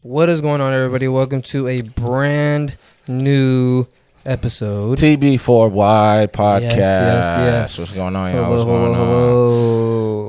What is going on, everybody? Welcome to a brand new episode. TB4Y podcast. Yes. What's going on, y'all? What's going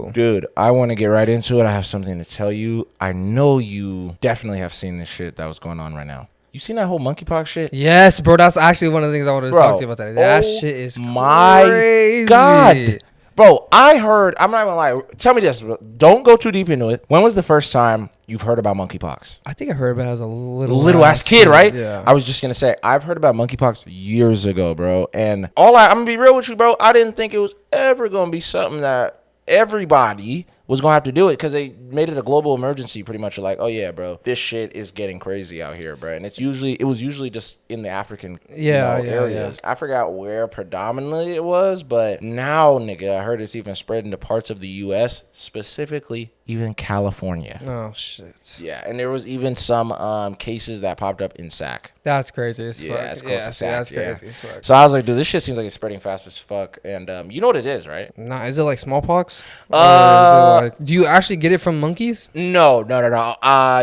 on? Dude, I want to get right into it. I have something to tell you. I know you definitely have seen this shit that was going on right now. You seen that whole monkeypox shit? Yes, bro. That's actually one of the things I wanted to talk to you about. That shit is crazy. My God. Bro, I heard, I'm not gonna lie. Tell me this. Don't go too deep into it. When was the first time you've heard about monkeypox? I think I heard about it as a little ass kid, right? Yeah. I was just gonna say, I've heard about monkeypox years ago, bro. And I'm gonna be real with you, bro. I didn't think it was ever gonna be something that everybody was gonna have to do it, because they made it a global emergency pretty much. Like, oh yeah, bro, this shit is getting crazy out here, bro. And it was usually just in the African areas. I forgot where predominantly it was, but now, nigga, I heard it's even spread into parts of the US, specifically even California. Oh shit. Yeah, and there was even some cases that popped up in Sac. That's crazy as fuck. Yeah, it's close to Sac. That's crazy as fuck. So I was like, dude, this shit seems like it's spreading fast as fuck. And you know what it is, right? Nah, is it like smallpox? Or is it like, do you actually get it from monkeys? No.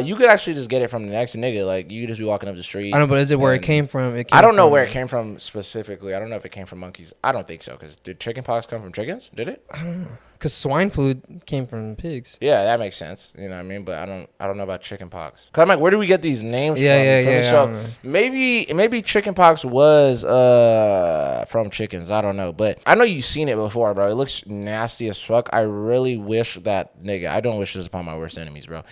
You could actually just get it from the next nigga. Like, you could just be walking up the street. I know, but is it where it came from? I don't know where it came from specifically. I don't know if it came from monkeys. I don't think so. Because did chickenpox come from chickens? Did it? I don't know. Because swine flu came from pigs. Yeah, that makes sense. You know what I mean? But I don't know about chickenpox. Cause I'm like, where do we get these names from? Yeah. So maybe chickenpox was from chickens. I don't know. But I know you've seen it before, bro. It looks nasty as fuck. I really wish that, nigga, I don't wish this upon my worst enemies, bro.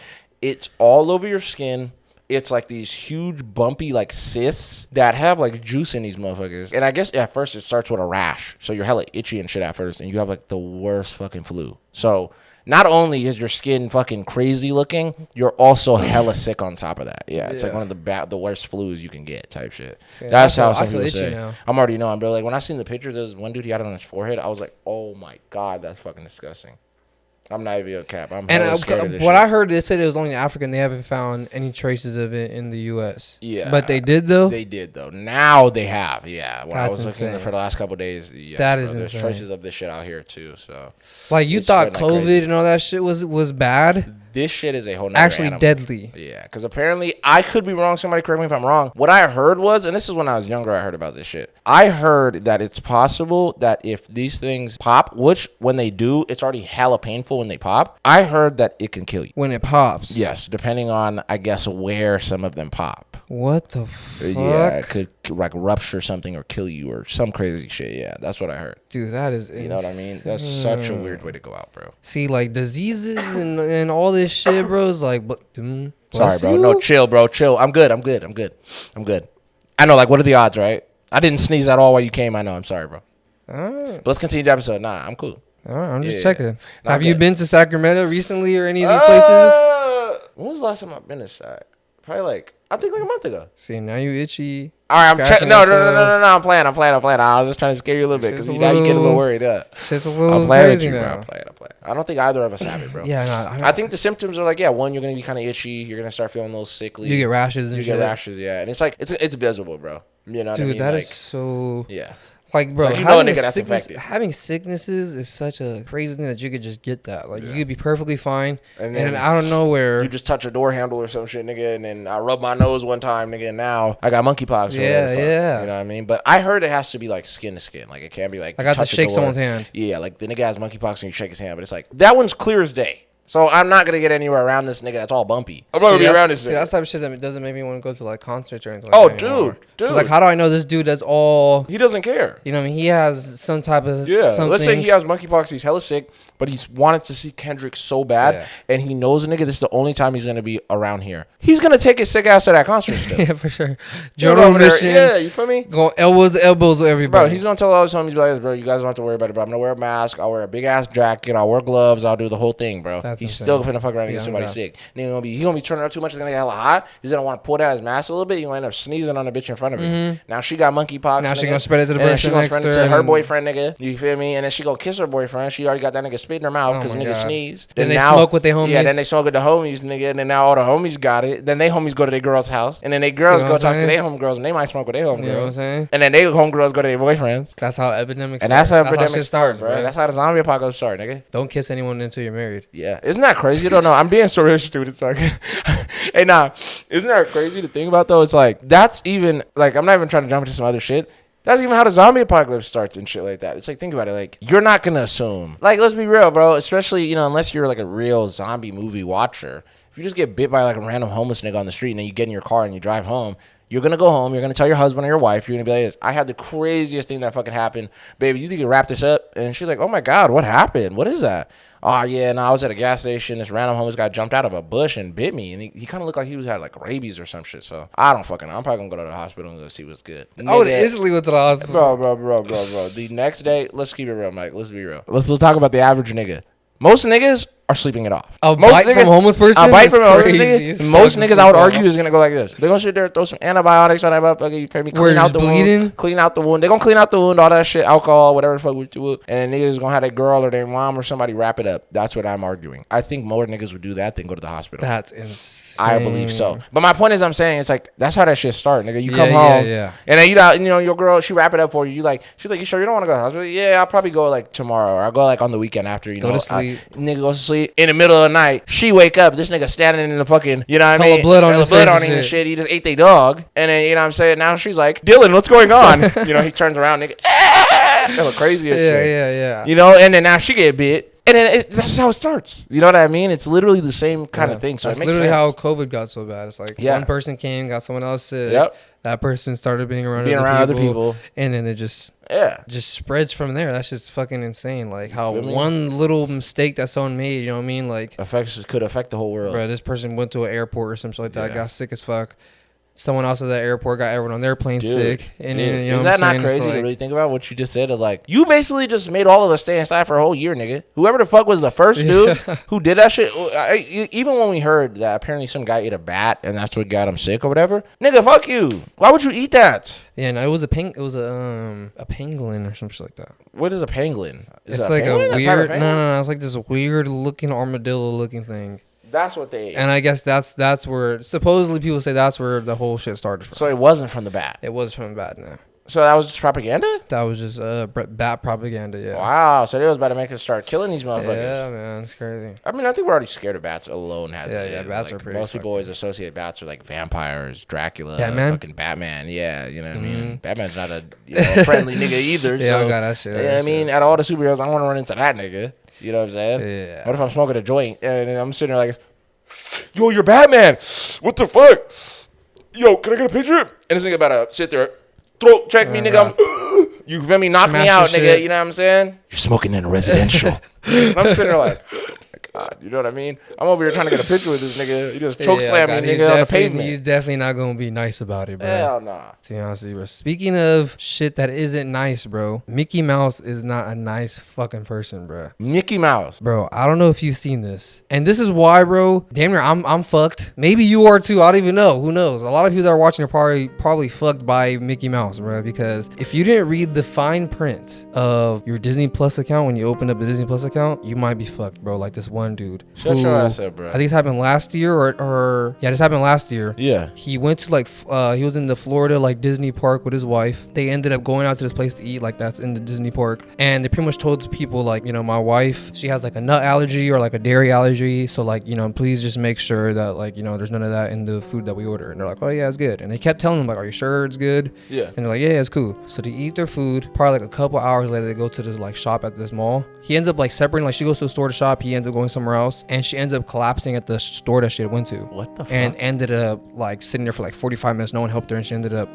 It's all over your skin. It's like these huge bumpy like cysts that have like juice in these motherfuckers. And I guess at first it starts with a rash. So you're hella itchy and shit at first, and you have like the worst fucking flu. So not only is your skin fucking crazy looking, you're also hella sick on top of that. Yeah, it's like one of the worst flus you can get type shit. Yeah, that's how some people say. Now. I'm already knowing, bro. Like when I seen the pictures, there's one dude, he had it on his forehead. I was like, oh my God, that's fucking disgusting. I'm not even a cap. I'm scared of this shit. I heard, they said it was only in Africa, and they haven't found any traces of it in the U.S. Yeah. But they did, though? They did, though. Now they have, yeah. When I was insane. looking for the last couple of days, yes, that is there's insane. traces of this shit out here, too. So, like, you thought COVID and all that shit was bad? This shit is a whole nother actually animal. Deadly. Yeah, because apparently, I could be wrong. Somebody correct me if I'm wrong. What I heard was, and this is when I was younger, I heard about this shit. I heard that it's possible that if these things pop, which when they do, it's already hella painful when they pop. I heard that it can kill you. When it pops? Yes, depending on, I guess, where some of them pop. What the fuck? Yeah, it could like rupture something or kill you or some crazy shit. Yeah, that's what I heard. Dude, that is insane. You know what I mean? That's such a weird way to go out, bro. See, like diseases and all this shit, bro, is like, sorry, bro. No, chill, bro. Chill. I'm good. I know, like, what are the odds, right? I didn't sneeze at all while you came. I know. I'm sorry, bro. But let's continue the episode. Nah, I'm cool. All right, I'm just checking. Have you been to Sacramento recently or any of these places? When was the last time I've been to Sac? Probably I think a month ago. See, now you itchy. All right, I'm checking. No. I'm playing. I was just trying to scare you a little bit because now you get a little worried up. Shit's a little crazy now. I'm playing. I don't think either of us have it, bro. Yeah, no. I think the symptoms are like, one, you're gonna be kind of itchy. You're gonna start feeling a little sickly. You get rashes and shit. Yeah, and it's like it's visible, bro. You know what I mean? Dude, that is so. Yeah. Like, bro, like, you know a nigga that's infected. Having sicknesses is such a crazy thing that you could just get that. Like, you could be perfectly fine, and then out of nowhere, you just touch a door handle or some shit, nigga, and then I rubbed my nose one time, nigga, and now I got monkeypox. Yeah. You know what I mean? But I heard it has to be like skin to skin. Like, it can't be like I got to shake someone's hand. Yeah, like the nigga has monkeypox and you shake his hand, but it's like that one's clear as day. So I'm not gonna get anywhere around this nigga that's all bumpy. I'm not gonna be around this nigga. That's type of shit that doesn't make me want to go to like concerts or anything. Dude. Like, how do I know this dude that's all? He doesn't care. You know what I mean? He has some type of something. Let's say he has monkeypox. He's hella sick, but he's wanted to see Kendrick so bad, and he knows a nigga. This is the only time he's gonna be around here. He's gonna take his sick ass to that concert still. Yeah, for sure. Jordan mission. Yeah, you feel me? Going elbows to elbows with everybody. Bro, he's gonna tell all his homies, like, bro, you guys don't have to worry about it. Bro, I'm gonna wear a mask. I'll wear a big ass jacket. I'll wear gloves. I'll do the whole thing, bro. He's still gonna fuck around and get somebody sick. And he's gonna be turning up too much. He's gonna get hella hot. He's gonna want to pull down his mask a little bit. He's gonna end up sneezing on the bitch in front of him. Now she got monkeypox. Now she gonna spread it to the person. She gonna spread it to her boyfriend, nigga. You feel me? And then she gonna kiss her boyfriend. She already got that nigga spit in her mouth because nigga sneezed. Then they smoke with their homies. Yeah, then they smoke with the homies, nigga. And then now all the homies got it. Then they homies go to their girl's house. And then they girls go talk to their homegirls. And they might smoke with their homegirls. You know what I'm saying? And then they homegirls go to their boyfriends. That's how epidemics start. And that's how epidemics starts, bro. That's how the zombie apocalypse starts, nigga. Don't kiss anyone until you're married. Yeah. Isn't that crazy? You don't know. I'm being so really stupid. Hey, nah. Isn't that crazy to think about though? It's like that's even like I'm not even trying to jump into some other shit. That's even how the zombie apocalypse starts and shit like that. It's like, think about it. Like, you're not going to assume. Like, let's be real, bro. Especially, you know, unless you're like a real zombie movie watcher. If you just get bit by like a random homeless nigga on the street and then you get in your car and you drive home, you're going to go home. You're going to tell your husband or your wife. You're going to be like, I had the craziest thing that fucking happened. Baby, you think you can wrap this up? And she's like, oh my God, what happened? What is that? Oh, yeah, no, I was at a gas station. This random homeless guy jumped out of a bush and bit me. And he kind of looked like he had like rabies or some shit. So I don't fucking know. I'm probably going to go to the hospital and go see what's good. I would instantly went to the hospital. Bro. The next day, let's keep it real, Mike. Let's be real. Let's talk about the average nigga. Most niggas are sleeping it off. A bite from a homeless person? A bite from a homeless nigga? Most niggas, I would argue, is going to go like this. They're going to sit there, throw some antibiotics on that motherfucker. You feel me? Clean out the wound. Clean out the wound. They're going to clean out the wound, all that shit, alcohol, whatever the fuck we do. And then niggas going to have their girl or their mom or somebody wrap it up. That's what I'm arguing. I think more niggas would do that than go to the hospital. That's insane. I believe so. But my point is, I'm saying, it's like, that's how that shit start, nigga. You come home, and then you know, your girl, she wrap it up for you. She's like, you sure you don't want to go to the hospital? Yeah, I'll probably go like tomorrow, or I'll go like on the weekend after, go to sleep. Nigga goes to sleep. In the middle of the night, she wake up, this nigga standing in the fucking, you know what I mean? Blood on him and shit. He just ate their dog. And then, you know what I'm saying? Now she's like, Dylan, what's going on? You know, he turns around, nigga. That look crazy as shit. Yeah. You know, and then now she get bit. And then that's how it starts. You know what I mean? It's literally the same kind of thing. So that's it makes literally sense. how COVID got so bad. It's like one person came, got someone else sick. Yep. That person started being around other people. And then it just spreads from there. That's just fucking insane. Like how one little mistake that someone made, you know what I mean? Like could affect the whole world. Bro, this person went to an airport or something like that, got sick as fuck. Someone else at that airport got everyone on their plane sick. And then, you know is that not crazy to really think about what you just said? Of like, you basically just made all of us stay inside for a whole year, nigga. Whoever the fuck was the first dude who did that shit, even when we heard that apparently some guy ate a bat and that's what got him sick or whatever, nigga, fuck you. Why would you eat that? Yeah, no, it was a pangolin or something like that. What is a pangolin? It's like a weird, no, it's like this weird looking armadillo looking thing. That's what they ate. And I guess that's where supposedly people say that's where the whole shit started from. So it wasn't from the bat. It was from the bat, no. So that was just propaganda? That was just bat propaganda, yeah. Wow. So they was about to make us start killing these motherfuckers. Yeah, man, it's crazy. I mean, I think we're already scared of bats alone. Yeah, bats are pretty. Most people always associate bats with like vampires, Dracula, fucking Batman. Yeah, you know what I mean? Batman's not a friendly nigga either. Yeah, so, I got that shit. You know what I mean? Out of all the superheroes, I want to run into that nigga. You know what I'm saying? Yeah. What if I'm smoking a joint and I'm sitting there like, yo, you're Batman. What the fuck? Yo, can I get a picture? And this nigga about to sit there, throat check me, nigga. You feel me? Knock me out, nigga. You know what I'm saying? You're smoking in a residential. And I'm sitting there like, God, you know what I mean? I'm over here trying to get a picture with this nigga. He just choke slam me, nigga, on the pavement. He's definitely not gonna be nice about it, bro. Hell nah. To be honest with you, bro. Speaking of shit that isn't nice, bro, Mickey Mouse is not a nice fucking person, bro. Mickey Mouse, bro. I don't know if you've seen this, and this is why, bro. Damn near, I'm fucked. Maybe you are too. I don't even know. Who knows? A lot of people that are watching are probably fucked by Mickey Mouse, bro. Because if you didn't read the fine print of your Disney Plus account when you opened up a Disney Plus account, you might be fucked, bro. Like this one dude. Shut your ass up, bro. I think this happened last year, or this happened last year. Yeah. He went to like he was in the Florida like Disney park with his wife. They ended up going out to this place to eat, like that's in the Disney park, and they pretty much told the people like, you know, my wife, she has like a nut allergy or like a dairy allergy, so like, you know, please just make sure that like, you know, there's none of that in the food that we order. And they're like, oh yeah, it's good. And they kept telling them like, are you sure it's good? Yeah. And they're like, yeah, it's cool. So they eat their food. Probably like a couple hours later, they go to this like shop at this mall. He ends up like separating, like she goes to a store to shop, he ends up going somewhere else, and she ends up collapsing at the store that she had went to. What the fuck? And ended up like sitting there for like 45 minutes. No one helped her, and she ended up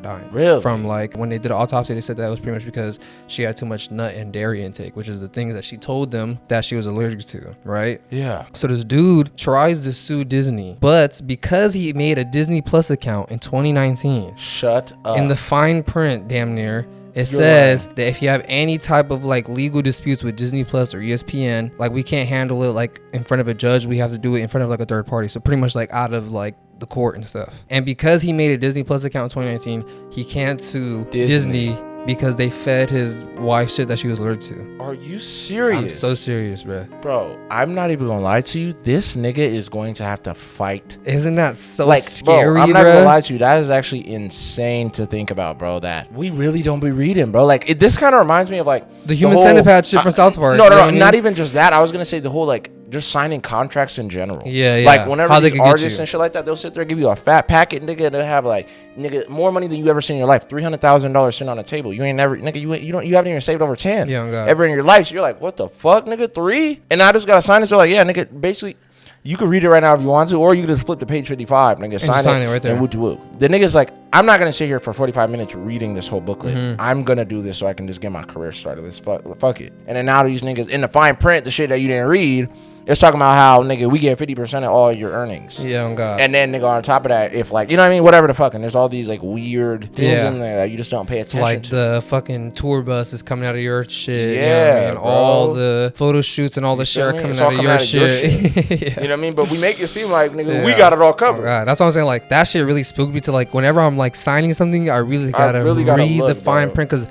dying. Really? From like when they did an autopsy, they said that it was pretty much because she had too much nut and dairy intake, which is the things that she told them that she was allergic to, right? Yeah. So this dude tries to sue Disney, but because he made a Disney Plus account in 2019, shut up. In the fine print, damn near, it says that if you have any type of like legal disputes with Disney Plus or ESPN, like we can't handle it like in front of a judge. We have to do it in front of like a third party. So pretty much like out of like the court and stuff. And because he made a Disney Plus account in 2019, he can't sue Disney because they fed his wife shit that she was allergic to. Are you serious? I'm so serious, bro. Bro, I'm not even gonna lie to you. This nigga is going to have to fight. Isn't that so like, scary, bro? I'm not gonna lie to you. That is actually insane to think about, bro. That we really don't be reading, bro. Like this kind of reminds me of like the human centipede shit from South Park. No, not even just that. I was gonna say the whole like just signing contracts in general. Yeah. Like whenever How these artists and shit like that, they'll sit there and give you a fat packet, nigga. They'll have like, nigga, more money than you ever seen in your life. $300,000 sitting on a table. You ain't never, nigga. You haven't even saved over 10 ever in your life. So you're like, what the fuck, nigga? 3? And I just gotta sign this. So like, yeah, nigga. Basically, you can read it right now if you want to, or you can just flip to page 55, nigga. Sign it right there. And woo. The nigga's like, I'm not gonna sit here for 45 minutes reading this whole booklet. I'm gonna do this so I can just get my career started. Let's fuck it. And then now these niggas in the fine print, the shit that you didn't read, it's talking about how, nigga, we get 50% of all your earnings. Yeah, oh God. And then, nigga, on top of that, if like, you know what I mean, whatever the fuck, and there's all these like weird things in there that you just don't pay attention like to. the fucking tour bus is coming out of your shit. Yeah, you know what I mean? bro. All the photo shoots and all the shit are coming out of your shit. You know what I mean? But we make it seem like, nigga, we got it all covered. Oh, that's what I'm saying. Like, that shit really spooked me to, like, whenever I'm like signing something, I really gotta read the fine print, because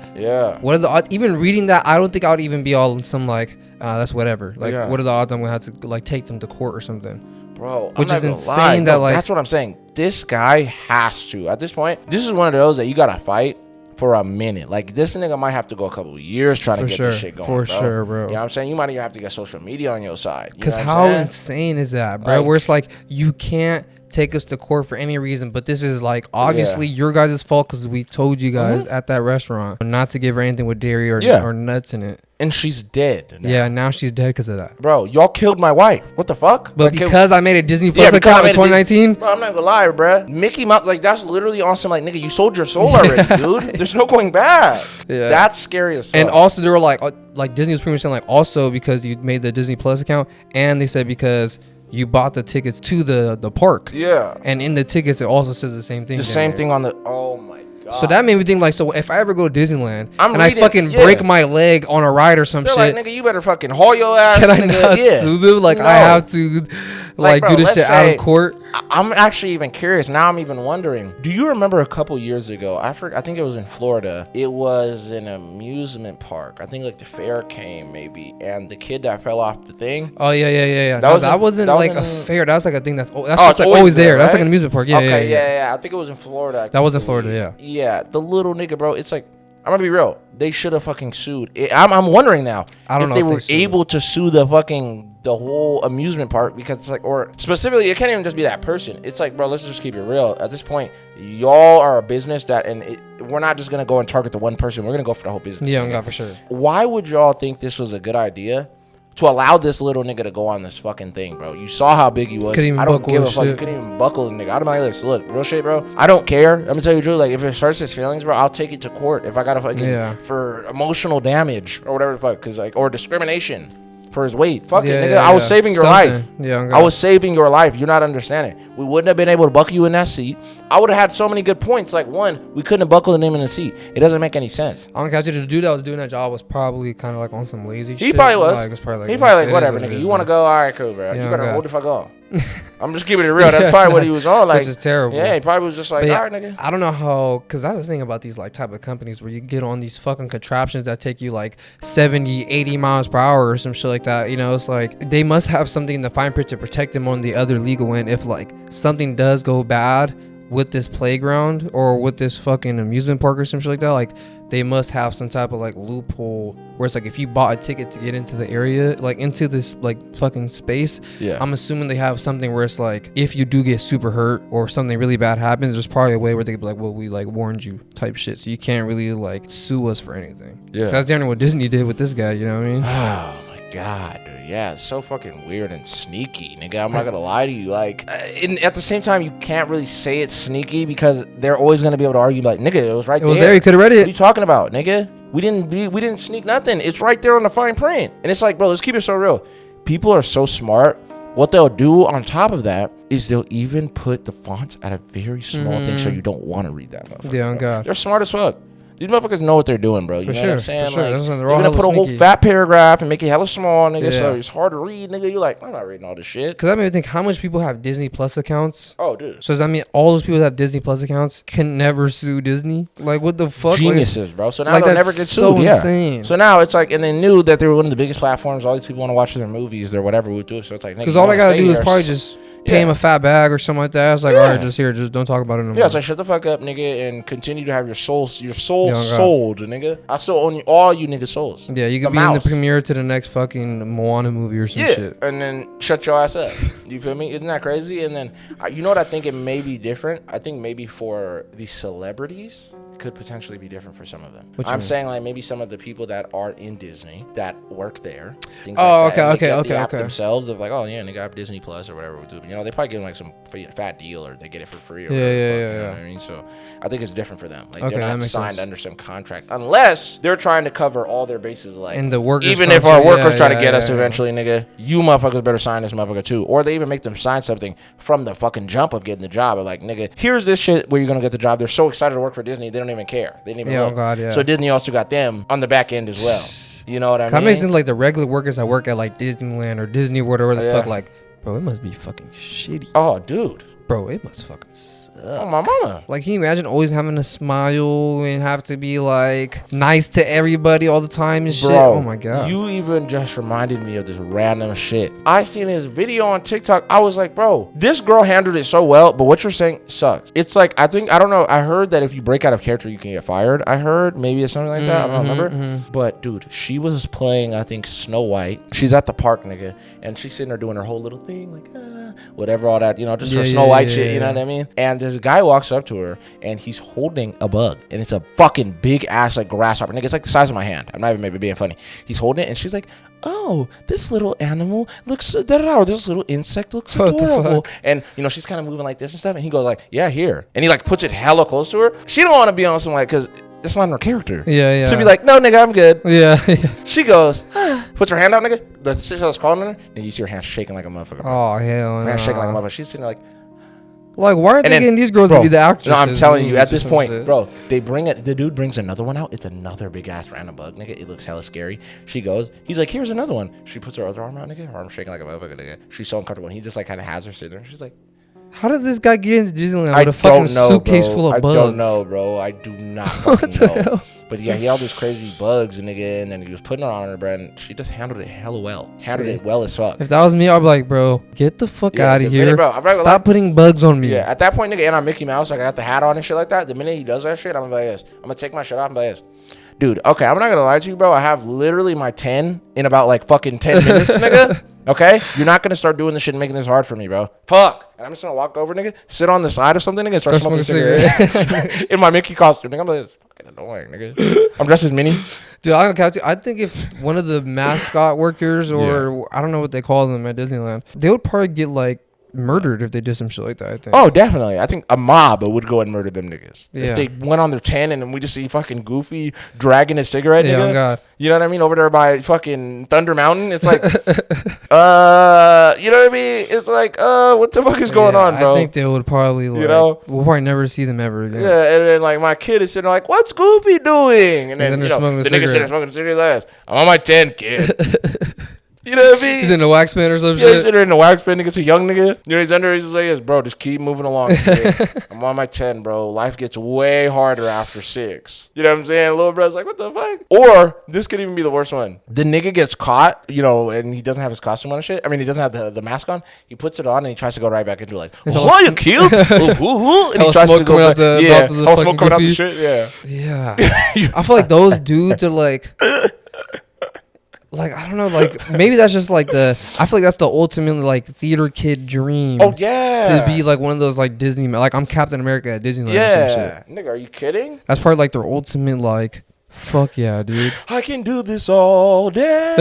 what are the odds? Even reading that, I don't think I would even be all in some like, that's whatever. Like, what are the odds I'm gonna have to like take them to court or something? Bro, which is insane. That like, that's what I'm saying. This guy has to. At this point, this is one of those that you gotta fight for a minute. Like, this nigga might have to go a couple of years trying to get this shit going. For sure, bro. You know what I'm saying? You might even have to get social media on your side. Because how insane is that, bro? Like, where it's like, you can't take us to court for any reason, but this is like obviously your guys' fault because we told you guys at that restaurant not to give her anything with dairy or nuts in it. And she's dead now. Yeah, now she's dead because of that. Bro, y'all killed my wife. What the fuck? But like, because I made a Disney Plus account in 2019? Bro, I'm not gonna lie, bro. Mickey Mouse, like, that's literally on some, like, nigga, you sold your soul already, dude. There's no going back. Yeah. That's scary as fuck. And also, they were like Disney was pretty much saying, like, also because you made the Disney Plus account, and they said because you bought the tickets to the park. Yeah. And in the tickets, it also says the same thing. The same thing on the, oh my God. So that made me think, like, so if I ever go to Disneyland I fucking break my leg on a ride or some shit, like, nigga, you better fucking haul your ass. Can I not sue them? Like, no. I have to, like bro, do this shit out of court. I'm actually even curious. Now I'm even wondering, do you remember a couple years ago, I think it was in Florida, it was an amusement park. I think, like, the fair came, maybe, and the kid that fell off the thing. Oh, yeah. That wasn't like a fair. That was like a thing that's just like always there. Right? That's like an amusement park. Yeah. I think it was in Florida. That was in Florida, Yeah, the little nigga, bro, it's like, I'm gonna be real. They should have fucking sued. I'm wondering now if they were able to sue the whole amusement park, because it's like, or specifically, it can't even just be that person. It's like, bro, let's just keep it real. At this point, y'all are a business we're not just gonna go and target the one person. We're gonna go for the whole business. Yeah, God, for sure. Why would y'all think this was a good idea to allow this little nigga to go on this fucking thing, bro? You saw how big he was. I don't give a fuck. You couldn't even buckle the nigga. I'd be like, look, real shit, bro. I don't care. I'm gonna tell you the truth. Like, if it hurts his feelings, bro, I'll take it to court if I gotta fucking for emotional damage or whatever the fuck, cause like, or discrimination for his weight. Fuck it, nigga. I was saving your life. Yeah, I was saving your life. You're not understanding. We wouldn't have been able to buckle you in that seat. I would have had so many good points. Like, one, we couldn't have buckled him in the seat. It doesn't make any sense. I don't catch you. The dude that was doing that job was probably kind of like on some lazy shit. He probably was. He probably like, whatever, nigga. You want to go? All right, cool, bro. You better hold the fuck on. I'm just keeping it real. That's probably what he was on. Like, which is terrible. Yeah, he probably was just like, all right, nigga. I don't know how, because that's the thing about these like type of companies where you get on these fucking contraptions that take you like 70, 80 miles per hour or some shit like that. You know, it's like they must have something in the fine print to protect them on the other legal end if like something does go bad with this playground or with this fucking amusement park or some shit like that. Like, they must have some type of like loophole where it's like, if you bought a ticket to get into the area, like into this like fucking space, I'm assuming they have something where it's like, if you do get super hurt or something really bad happens, there's probably a way where they could be like, well, we like warned you type shit, so you can't really like sue us for anything. That's definitely what Disney did with this guy, you know what I mean? Oh my God, dude. Yeah, it's so fucking weird and sneaky, nigga. I'm not gonna lie to you. Like, at the same time, you can't really say it's sneaky because they're always gonna be able to argue like, nigga, it was right there. It was there. You could have read it. What are you talking about, nigga? We didn't sneak nothing. It's right there on the fine print. And it's like, bro, let's keep it so real. People are so smart. What they'll do on top of that is they'll even put the fonts at a very small thing so you don't want to read that motherfucker. Yeah, on God. They're smart as fuck. These motherfuckers know what they're doing, bro. You know what I'm saying? For sure. Like, they're gonna put a whole fat paragraph and make it hella small, nigga, so it's hard to read, nigga. You're like, I'm not reading all this shit. Because I mean, think how much people have Disney Plus accounts. Oh, dude. So does that mean all those people that have Disney Plus accounts can never sue Disney? Like, what the fuck? Geniuses, bro. So now they'll never get sued. Insane. So now it's like, and they knew that they were one of the biggest platforms. All these people want to watch their movies or whatever we do. So it's like, because all I gotta do is probably just pay him a fat bag or something like that. It's like, all right, just don't talk about it no more. Yeah, it's like, shut the fuck up, nigga, and continue to have your soul sold, nigga. I still own all you niggas' souls. Yeah, you could be in the premiere to the next fucking Moana movie or some shit. And then shut your ass up. You feel me? Isn't that crazy? And then, you know what I think it may be different? I think maybe for the celebrities, could potentially be different for some of them. I'm saying like maybe some of the people that are in Disney that work there. Things like that, okay. Themselves of like, oh yeah, nigga, I have Disney Plus or whatever we do. But, you know, they probably get like some fat deal or they get it for free. Or whatever, you know what I mean? So I think it's different for them. Like they're not signed under some contract unless they're trying to cover all their bases. Like, and the workers, even if our workers try to get us eventually, nigga, you motherfuckers better sign this motherfucker too. Or they even make them sign something from the fucking jump of getting the job. Or like, nigga, here's this shit where you're gonna get the job. They're so excited to work for Disney, they don't even care. They didn't even look. So Disney also got them on the back end as well. You know what I mean? That makes them like the regular workers that work at like Disneyland or Disney, whatever the fuck. Like, bro, it must be fucking shitty. Oh, dude. Bro, it must fucking suck. Oh, my mama. Like, can you imagine always having a smile and have to be like nice to everybody all the time and shit? Oh my god. You even just reminded me of this random shit. I seen this video on TikTok. I was like, bro, this girl handled it so well, but what you're saying sucks. It's like, I don't know. I heard that if you break out of character, you can get fired. I heard maybe it's something like that. I don't remember. But dude, she was playing, I think, Snow White. She's at the park, nigga, and she's sitting there doing her whole little thing, like, whatever, all that, you know, just her Snow White shit, you know what I mean? And this guy walks up to her and he's holding a bug, and it's a fucking big ass like grasshopper, nigga. It's like the size of my hand. I'm not even maybe being funny. He's holding it and she's like, oh, this little animal looks or this little insect looks adorable. And you know, she's kind of moving like this and stuff, and he goes like, yeah, here, and he like puts it hella close to her. She don't want to be on some like, because it's not in her character. To be like, no, nigga, I'm good. She goes, puts her hand out, nigga. The shit was calling her, and you see her hand shaking like a motherfucker. Oh, hell no. Her hand shaking like a motherfucker. She's sitting there like, why aren't they getting these girls to be the actresses? No, I'm telling you, at this point, bro, they bring it. The dude brings another one out. It's another big ass random bug, nigga. It looks hella scary. She goes, he's like, here's another one. She puts her other arm out, nigga. Her arm shaking like a motherfucker, nigga. She's so uncomfortable. And he just like kind of has her sitting there. She's like, how did this guy get into Disneyland with a fucking suitcase full of bugs? I don't know, bro. I do not fucking know. Hell? But yeah, he had all these crazy bugs, nigga, and then he was putting it on her, bro, and she just handled it hella well. Handled it well as fuck. If that was me, I'd be like, bro, get the fuck out of here. Bro, stop putting bugs on me. Yeah, at that point, nigga, and I'm Mickey Mouse, like I got the hat on and shit like that. The minute he does that shit, I'm gonna be like this. I'm gonna take my shit off and be like this. Dude, okay, I'm not gonna lie to you, bro. I have literally my 10 in about like fucking 10 minutes, nigga. Okay? You're not gonna start doing this shit and making this hard for me, bro. Fuck. And I'm just gonna walk over, nigga, sit on the side of something, nigga, and start smoking a cigarette. In my Mickey costume, nigga. I'm like, fucking annoying, nigga. I'm dressed as Minnie. Dude, I'm gonna count you. I think if one of the mascot workers or I don't know what they call them at Disneyland, they would probably get like murdered if they did some shit like that, I think. Oh, definitely. I think a mob would go and murder them niggas. If they went on their 10 and then we just see fucking Goofy dragging a cigarette, nigga. Oh God. You know what I mean? Over there by fucking Thunder Mountain. It's like, you know what I mean? It's like, what the fuck is going on, bro? I think they would probably, like, you know, we'll probably never see them ever again. Yeah, and then like my kid is sitting there like, what's Goofy doing? And then, you know, the nigga sitting there smoking a cigarette. I'm on my 10, kid. You know what I mean? He's in the wax pen or some shit. Yeah, he's in the wax pen. Nigga's a young nigga. You know, he's under. He's just like, yes, bro, just keep moving along. I'm on my 10, bro. Life gets way harder after 6. You know what I'm saying? Little bro's like, what the fuck? Or this could even be the worst one. The nigga gets caught, you know, and he doesn't have his costume on and shit. I mean, he doesn't have the mask on. He puts it on and he tries to go right back into like, oh, you cute? And he tries to go back. All smoke coming out the shit. Yeah. I feel like those dudes are like... Like, I don't know, like, maybe that's just, like, I feel like that's the ultimate, like, theater kid dream. Oh, yeah. To be, like, one of those, like, Disney, like, I'm Captain America at Disneyland or some shit. Nigga, are you kidding? That's probably, like, their ultimate, like, fuck yeah, dude. I can do this all day.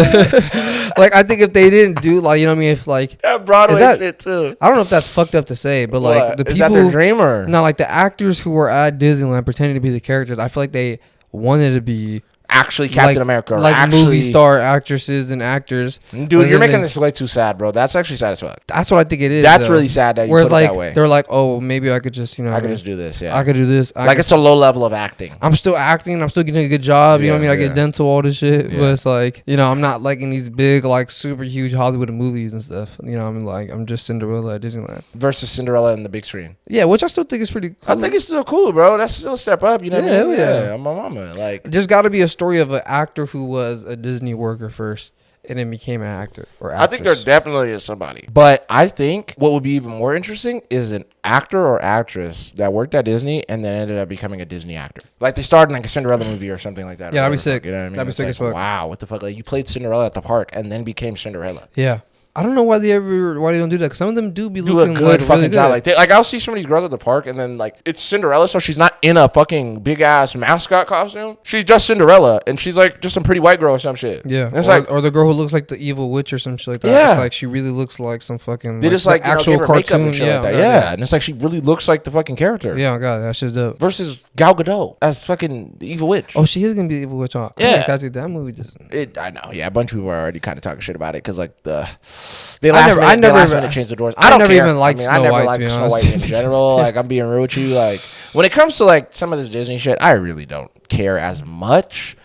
Like, I think if they didn't do, like, you know what I mean? If, like... Yeah, Broadway shit, too. I don't know if that's fucked up to say, but, like, what? The people... Is that their dreamer? No, like, the actors who were at Disneyland pretending to be the characters, I feel like they wanted to be... Actually Captain America. Like actually, movie star actresses and actors. Dude, you're making this way too sad, bro. That's actually sad as fuck. That's what I think it is. That's really sad that you put it that way. They're like, oh, maybe I could just, you know. I could just do this, yeah. I could do this. Like, it's a low level of acting. I'm still acting. I'm still getting a good job. You know what I mean? I get dental, all this shit. But it's like, you know, I'm not like in these big, like, super huge Hollywood movies and stuff. You know, I mean, like, I'm just Cinderella at Disneyland. Versus Cinderella in the big screen. Yeah, which I still think is pretty cool. I think it's still cool, bro. That's still a step up. You know what I mean? Yeah, I'm my mama. Like, there's got to be a story of an actor who was a Disney worker first and then became an actor or I think there actress. definitely is somebody. But I think what would be even more interesting is an actor or actress that worked at Disney and then ended up becoming a Disney actor. Like they starred in like a Cinderella movie or something like that. Yeah, that'd be sick. You know what I mean? That'd be It's sick like, as fuck. wow, what the fuck? Like you played Cinderella at the park and then became Cinderella. Yeah. I don't know why they don't do that. Cause some of them do be Do looking a good like fucking really job. good. Like I'll see some of these girls at the park and then like it's Cinderella, so she's not in a fucking big ass mascot costume. She's just Cinderella and she's like just some pretty white girl or some shit. Yeah, And it's or the girl who looks like the evil witch or some shit like that. Yeah. It's like she really looks like some fucking. They just like actual gave her makeup cartoon. and shit Yeah, like that. God, Yeah, and it's like she really looks like the fucking character. Yeah, oh God, that shit's dope. Versus Gal Gadot as fucking the evil witch. Oh, she is gonna be the evil witch. I Yeah. think that movie just. I know. Yeah, a bunch of people are already kind of talking shit about it because like they last minute changed the doors. I don't never care. even liked I Snow never White, to liked be Snow honest. White in general. Like I'm being real with you. Like when it comes to like some of this Disney shit, I really don't care as much.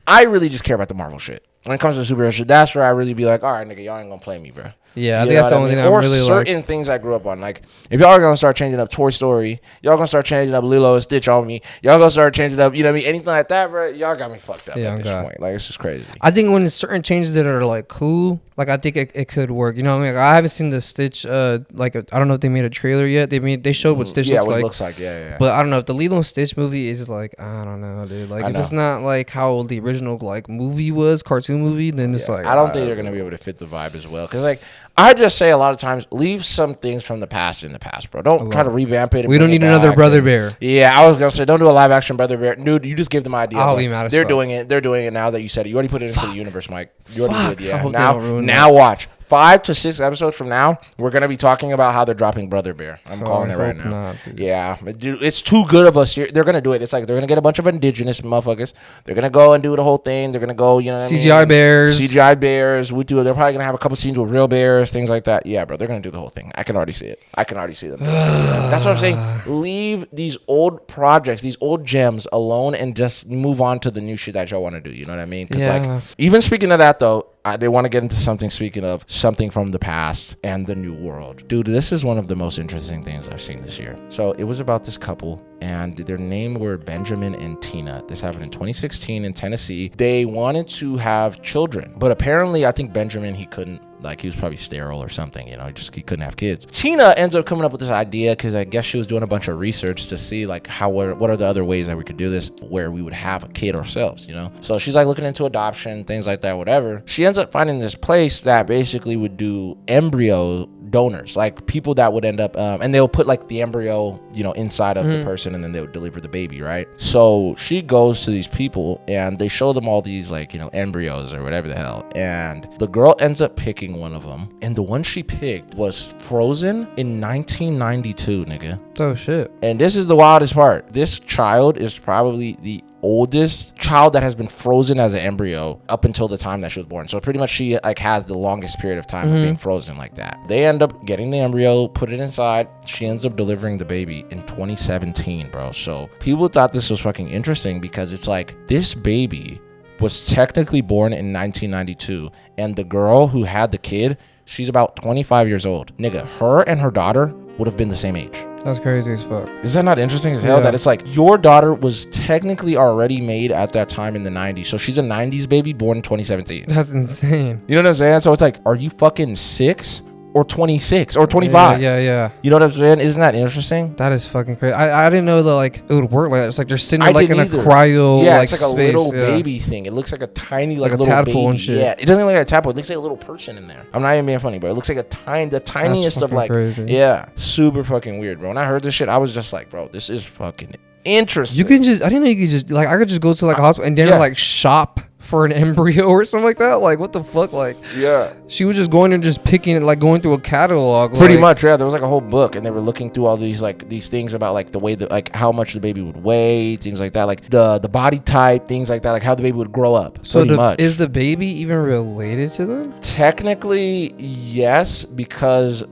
I really just care about the Marvel shit. When it comes to superhero shit, that's where I really be like, all right, nigga, y'all ain't gonna play me, bro. Yeah, I You think know that's the what only mean? thing I'm or really certain like. things I grew up on. Like, if y'all are gonna start changing up Toy Story, y'all gonna start changing up Lilo and Stitch on me. Y'all gonna start changing up, you know what I mean? Anything like that, bro. Y'all got me fucked up Yeah, at this God. point. Like, it's just crazy. I think when it's certain changes that are like cool, like I think it could work. You know what I mean? Like, I haven't seen the Stitch. I don't know if they made a trailer yet. They showed what Stitch yeah, looks what like. it looks like. Yeah. But I don't know if the Lilo and Stitch movie is like, I don't know, dude. Like I if it's know. not like how the original like movie was, cartoon movie, then it's like I don't think they're gonna be able to fit the vibe as well. Cause like I just say a lot of times, leave some things from the past in the past, bro. Don't try to revamp it. And we don't bring need it another back Brother and- Bear. Yeah, I was gonna say, don't do a live action Brother Bear, dude. You just give them ideas. I'll Like, be mad as they're fuck. doing it. They're doing it now that you said it. You already put it into the universe, Mike. You already Fuck, did. I Yeah. hope they don't ruin Now that. watch. 5 to 6 episodes from now, we're gonna be talking about how they're dropping Brother Bear. I'm calling I it right hope now. not, dude. Yeah, dude, it's too good of a series. They're gonna do it. It's like they're gonna get a bunch of indigenous motherfuckers. They're gonna go and do the whole thing. They're gonna go, you know, what I mean? CGI bears. CGI bears. They're probably gonna have a couple scenes with real bears, things like that. Yeah, bro, they're gonna do the whole thing. I can already see it. I can already see them. That's what I'm saying. Leave these old projects, these old gems alone, and just move on to the new shit that y'all want to do. You know what I mean? Because Yeah. like, even speaking of that though, they want to get into something. Speaking of something from the past and the new world, dude, this is one of the most interesting things I've seen this year. So it was about this couple, and their name were Benjamin and Tina. This happened in 2016 in Tennessee. They wanted to have children, but apparently, I think Benjamin, he couldn't. Like, he was probably sterile or something, you know, he couldn't have kids. Tina ends up coming up with this idea because I guess she was doing a bunch of research to see like what are the other ways that we could do this where we would have a kid ourselves, you know? So she's like looking into adoption, things like that, whatever. She ends up finding this place that basically would do embryo donors, like people that would end up and they'll put like the embryo, you know, inside of the person, and then they would deliver the baby, right? So she goes to these people and they show them all these like, you know, embryos or whatever the hell, and the girl ends up picking one of them, and the one she picked was frozen in 1992, nigga. Oh shit. And this is the wildest part. This child is probably the oldest child that has been frozen as an embryo up until the time that she was born. So pretty much she like has the longest period of time of being frozen like that. They end up getting the embryo, put it inside. She ends up delivering the baby in 2017, bro. So people thought this was fucking interesting because it's like this baby was technically born in 1992, and the girl who had the kid, she's about 25 years old. Nigga, her and her daughter would have been the same age. That's crazy as fuck. Is that not interesting as hell? Yeah. That it's like your daughter was technically already made at that time in the 90s. So she's a 90s baby born in 2017. That's insane. You know what I'm saying? So it's like, are you fucking 6 or 26 or 25? Yeah. You know what I'm saying? Isn't that interesting? That is fucking crazy. I didn't know that like it would work like that. It's like they're sitting I there, like in didn't a either. cryo Yeah, like it's like space. a little Yeah. baby thing. It looks like a tiny Like a little tadpole baby. and shit. Yeah, it doesn't look like a tadpole. It looks like a little person in there. I'm not even being funny, bro. It looks like the tiniest of fucking like, crazy. yeah, super fucking weird, bro. When I heard this shit, I was just like, bro, this is fucking interesting. You can just, I didn't know you could just, like, I could just go to like a hospital and then yeah. like shop for an embryo or something like that. Like, what the fuck? Like, yeah. she was just going and just picking it, like going through a catalog. Pretty like, much, yeah. There was like a whole book, and they were looking through all these like these things about like the way that like how much the baby would weigh, things like that, like the body type, things like that, like how the baby would grow up. So pretty much. is the baby even related to them? Technically, yes, because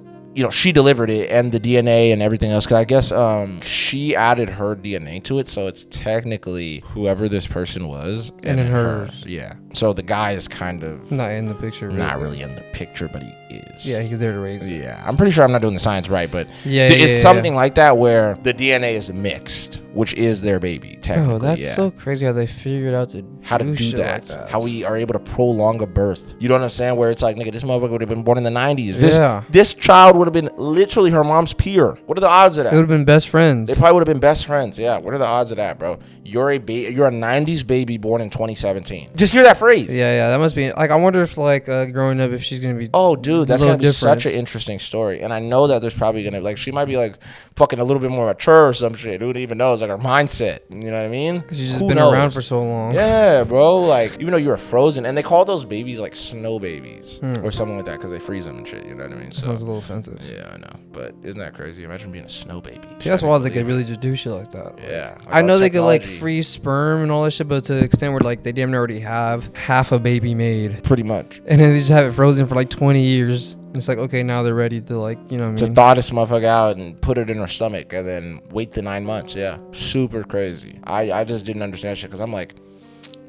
she delivered it and the DNA and everything else. Because I guess she added her DNA to it. So it's technically whoever this person was. And then hers. Yeah. So the guy is kind of not in the picture. Really. Not really in the picture, but he is. Yeah, he's there to raise it. Yeah. I'm pretty sure I'm not doing the science right, but yeah, it's something like that where the DNA is mixed, which is their baby, technically. Bro, that's so crazy how they figured out how to do that. Like that. How we are able to prolong a birth. You don't understand where it's like, nigga, this motherfucker would have been born in the 90s. This child would have been literally her mom's peer. What are the odds of that? They would have been best friends. They probably would have been best friends. Yeah. What are the odds of that, bro? You're a 90s baby born in 2017. Just hear that phrase. Yeah. That must be like, I wonder if like growing up, if she's gonna be. Oh, dude, that's gonna be such an interesting story. And I know that there's probably gonna like she might be like fucking a little bit more mature or some shit. Who even knows? Like her mindset. You know what I mean? Because she's just been around for so long. Yeah, bro. Like even though you were frozen, and they call those babies like snow babies or something like that because they freeze them and shit. You know what I mean? So sounds a little offensive. Yeah, I know. But isn't that crazy? Imagine being a snow baby. See, that's why they could really just do shit like that. Yeah. Like, I know they could like freeze sperm and all that shit, but to the extent where like they damn near already have half a baby made. Pretty much. And then they just have it frozen for like 20 years. And it's like, okay, now they're ready to like, you know what I mean? To thaw this motherfucker out and put it in her stomach and then wait the 9 months. Yeah. Super crazy. I just didn't understand shit because I'm like,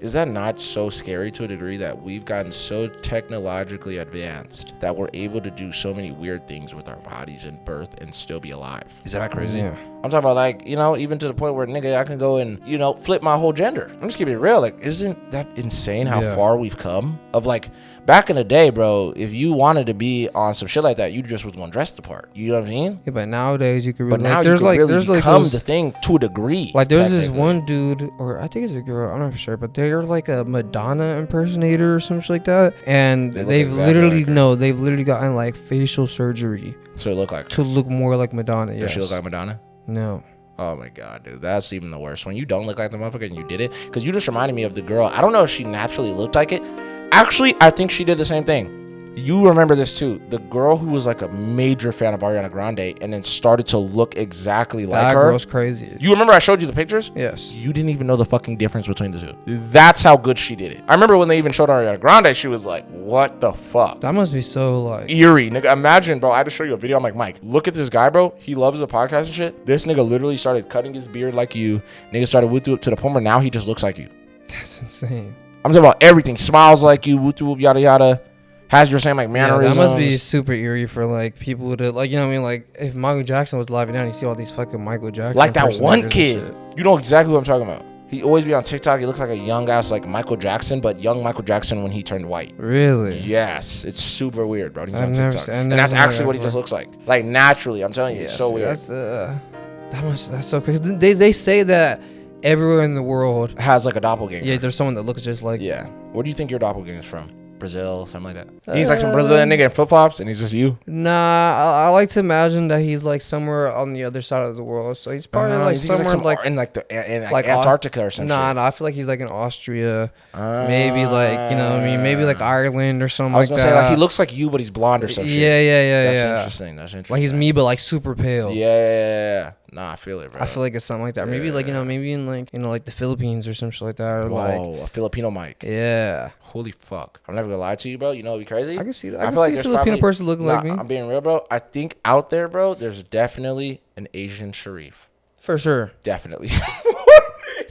is that not so scary to a degree that we've gotten so technologically advanced that we're able to do so many weird things with our bodies in birth and still be alive? Is that not crazy? Yeah. I'm talking about like, even to the point where, nigga, I can go and, flip my whole gender. I'm just keeping it real. Like, isn't that insane how far we've come? Of like, back in the day, bro, if you wanted to be on some shit like that, you just was going to dress the part. You know what I mean? Yeah, but nowadays you could really, but now you can really become the thing to a degree. Like, there's this one dude, or I think it's a girl, I'm not for sure, but they're like a Madonna impersonator or some shit like that. And they've literally gotten like facial surgery. So it look like to look more like Madonna. Yes. Does she look like Madonna? No. Oh my god, dude, that's even the worst. When you don't look like the motherfucker and you did it, because you just reminded me of the girl. I don't know if she naturally looked like it. Actually, I think she did the same thing. You remember this too. The girl who was like a major fan of Ariana Grande and then started to look exactly like her. That girl's crazy. You remember I showed you the pictures? Yes. You didn't even know the fucking difference between the two. That's how good she did it. I remember when they even showed Ariana Grande, she was like, what the fuck? That must be so like eerie. Nigga, imagine, bro, I had to show you a video. I'm like, Mike, look at this guy, bro. He loves the podcast and shit. This nigga literally started cutting his beard like you. Nigga started whoop to the point where now he just looks like you. That's insane. I'm talking about everything. Smiles like you, whoop, yada, yada. Has your same like mannerisms. Yeah, that must be super eerie for like people to like, you know what I mean? Like if Michael Jackson was alive now and you see all these fucking Michael Jackson. Like that one kid. You know exactly what I'm talking about. He always be on TikTok. He looks like a young ass like Michael Jackson, but young Michael Jackson when he turned white. Really? Yes. It's super weird, bro. He's on TikTok. And that's actually what he just looks like. Like naturally, I'm telling you, it's so weird. That's so crazy. They say that everywhere in the world has like a doppelganger. Yeah, there's someone that looks just like. Yeah. Where do you think your doppelganger is from? Brazil, something like that. He's like some Brazilian nigga in flip flops, and he's just you. Nah, I like to imagine that he's like somewhere on the other side of the world. So he's probably like somewhere in like Antarctica or something. Nah, I feel like he's like in Austria, maybe like maybe like Ireland or something. I was gonna say like he looks like you, but he's blonde or something. Yeah. That's interesting. Like he's me, but like super pale. Yeah. Nah, I feel it, bro. I feel like it's something like that. Maybe like maybe in like like the Philippines or some shit like that. Or whoa, a Filipino Mike. Yeah. Holy fuck! I'm never gonna lie to you, bro. You know what'd be crazy? I can see that. I feel like there's a Filipino person looking like me. I'm being real, bro. I think out there, bro, there's definitely an Asian Sharif. For sure. Definitely.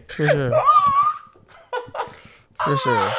For sure. For sure.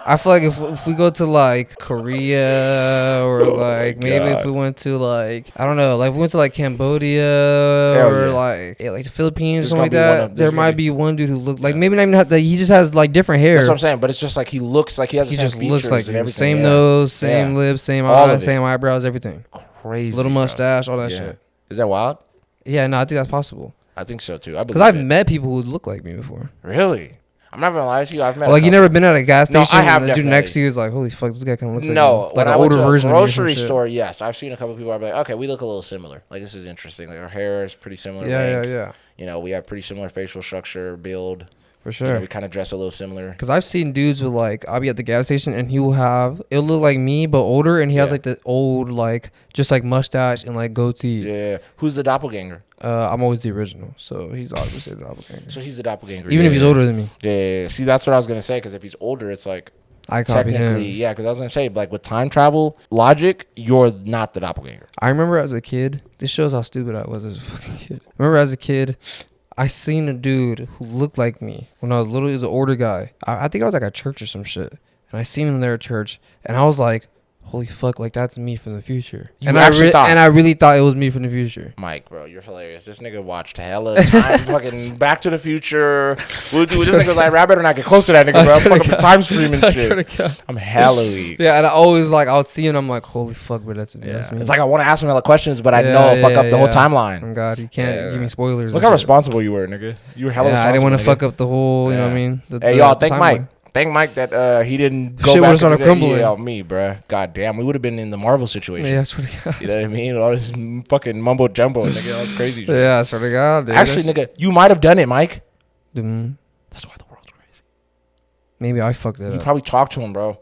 I feel like if we go to like Korea or like maybe if we went to like I don't know, like if we went to like Cambodia or like the Philippines or something like that, there might be one dude who looked like maybe not even have he just has like different hair. That's what I'm saying, but it's just like he looks like he has the same features looks like and everything. Same nose, same lips, same eyes, same eyebrows, everything. Crazy. Little mustache, all that shit. Is that wild? Yeah, no, I think that's possible. I think so too. Because I've met people who look like me before. Really? I'm not gonna lie to you. I've met like you never been at a gas station. No, I have. And the dude next to you is like, holy fuck, this guy kind of looks like no. Like an older version. Grocery store. Yes, I've seen a couple of people. I'm like, okay, we look a little similar. Like this is interesting. Like our hair is pretty similar. Yeah. You know, we have pretty similar facial structure, build. For sure. We kind of dress a little similar. Because I've seen dudes with like, I'll be at the gas station and he will have, it'll look like me, but older. And he has like the old, like, just like mustache and like goatee. Yeah. Who's the doppelganger? I'm always the original. So he's obviously the doppelganger. So he's the doppelganger. Even if he's older than me. Yeah. See, that's what I was going to say. Because if he's older, it's like. I copied him. Yeah, because I was gonna say, like, with time travel logic, you're not the doppelganger. I remember as a kid. This shows how stupid I was as a fucking kid. I remember as a kid, I seen a dude who looked like me when I was little. He was an older guy. I think I was like at church or some shit, and I seen him there at church, and I was like, holy fuck, like that's me from the future. You and actually thought? And I really thought it was me from the future. Mike, bro, you're hilarious. This nigga watched hella time, fucking Back to the Future. This nigga was like, I better not get close to that nigga, bro. I'm fucking up the time stream and shit. I'm hella weak. Yeah, and I always like, I would see him, I'm like, holy fuck, bro, that's me. It's like I want to ask him hella questions, but I know I'll fuck up the whole timeline. Oh God, you can't give me spoilers. Look how responsible you were, nigga. You were hella responsible. I didn't want to fuck up the whole, you know what I mean? Hey, y'all, thank Mike. Thank Mike that he didn't go shit back. Shit would have crumbling. Yeah, me, bro. God damn, we would have been in the Marvel situation. Yeah, I swear to God. You know what I mean? All this fucking mumbo jumbo, nigga. That's crazy shit. Yeah, I swear to God, dude. Actually, nigga, you might have done it, Mike. That's why the world's crazy. Maybe I fucked it up. You probably talked to him, bro.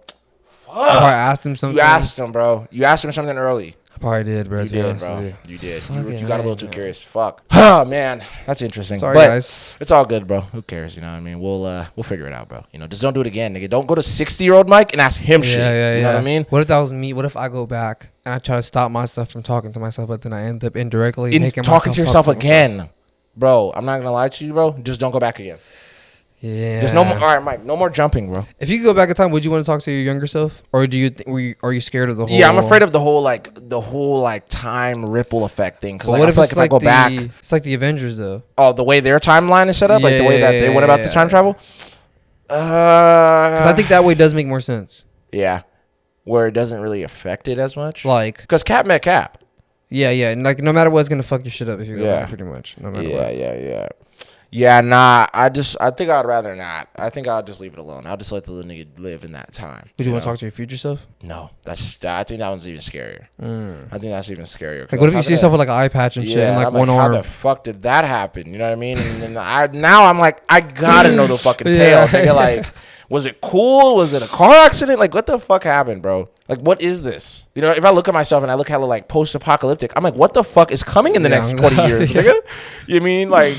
Fuck. I asked him something. You asked him, bro. You asked him something early. I probably did, bro. You did, bro. You did. You got a little too curious. Fuck. Oh man, that's interesting. Sorry, but guys. It's all good, bro. Who cares? You know what I mean? We'll figure it out, bro. You know, just don't do it again, nigga. Don't go to 60-year-old Mike and ask him shit. You know what I mean? What if that was me? What if I go back and I try to stop myself from talking to myself, but then I end up indirectly making talking to yourself again, bro? I'm not gonna lie to you, bro. Just don't go back again. Yeah. There's no more. All right, Mike. No more jumping, bro. If you could go back in time, would you want to talk to your younger self, or do you are you scared of the whole? Yeah, I'm afraid of the whole time ripple effect thing. Because what if if I go back, it's like the Avengers though. Oh, the way their timeline is set up, like the way that they went about the time travel. Because I think that way does make more sense. Yeah, where it doesn't really affect it as much. Like, because Cap met Cap. Yeah, and like no matter what, it's gonna fuck your shit up if you go back, pretty much. No matter what. Yeah, nah. I think I'd rather not. I think I'll just leave it alone. I'll just let the little nigga live in that time. Would you want to talk to your future self? No, I think that one's even scarier. I think that's even scarier. Like, what if you see yourself with like an eye patch and shit and like one arm? How the fuck did that happen? You know what I mean? And then now I'm like, I gotta know the fucking tale. Nigga, like, was it cool? Was it a car accident? Like, what the fuck happened, bro? Like, what is this? You know, if I look at myself and I look hella like post-apocalyptic, I'm like, what the fuck is coming in the next 20 years, nigga? You mean like?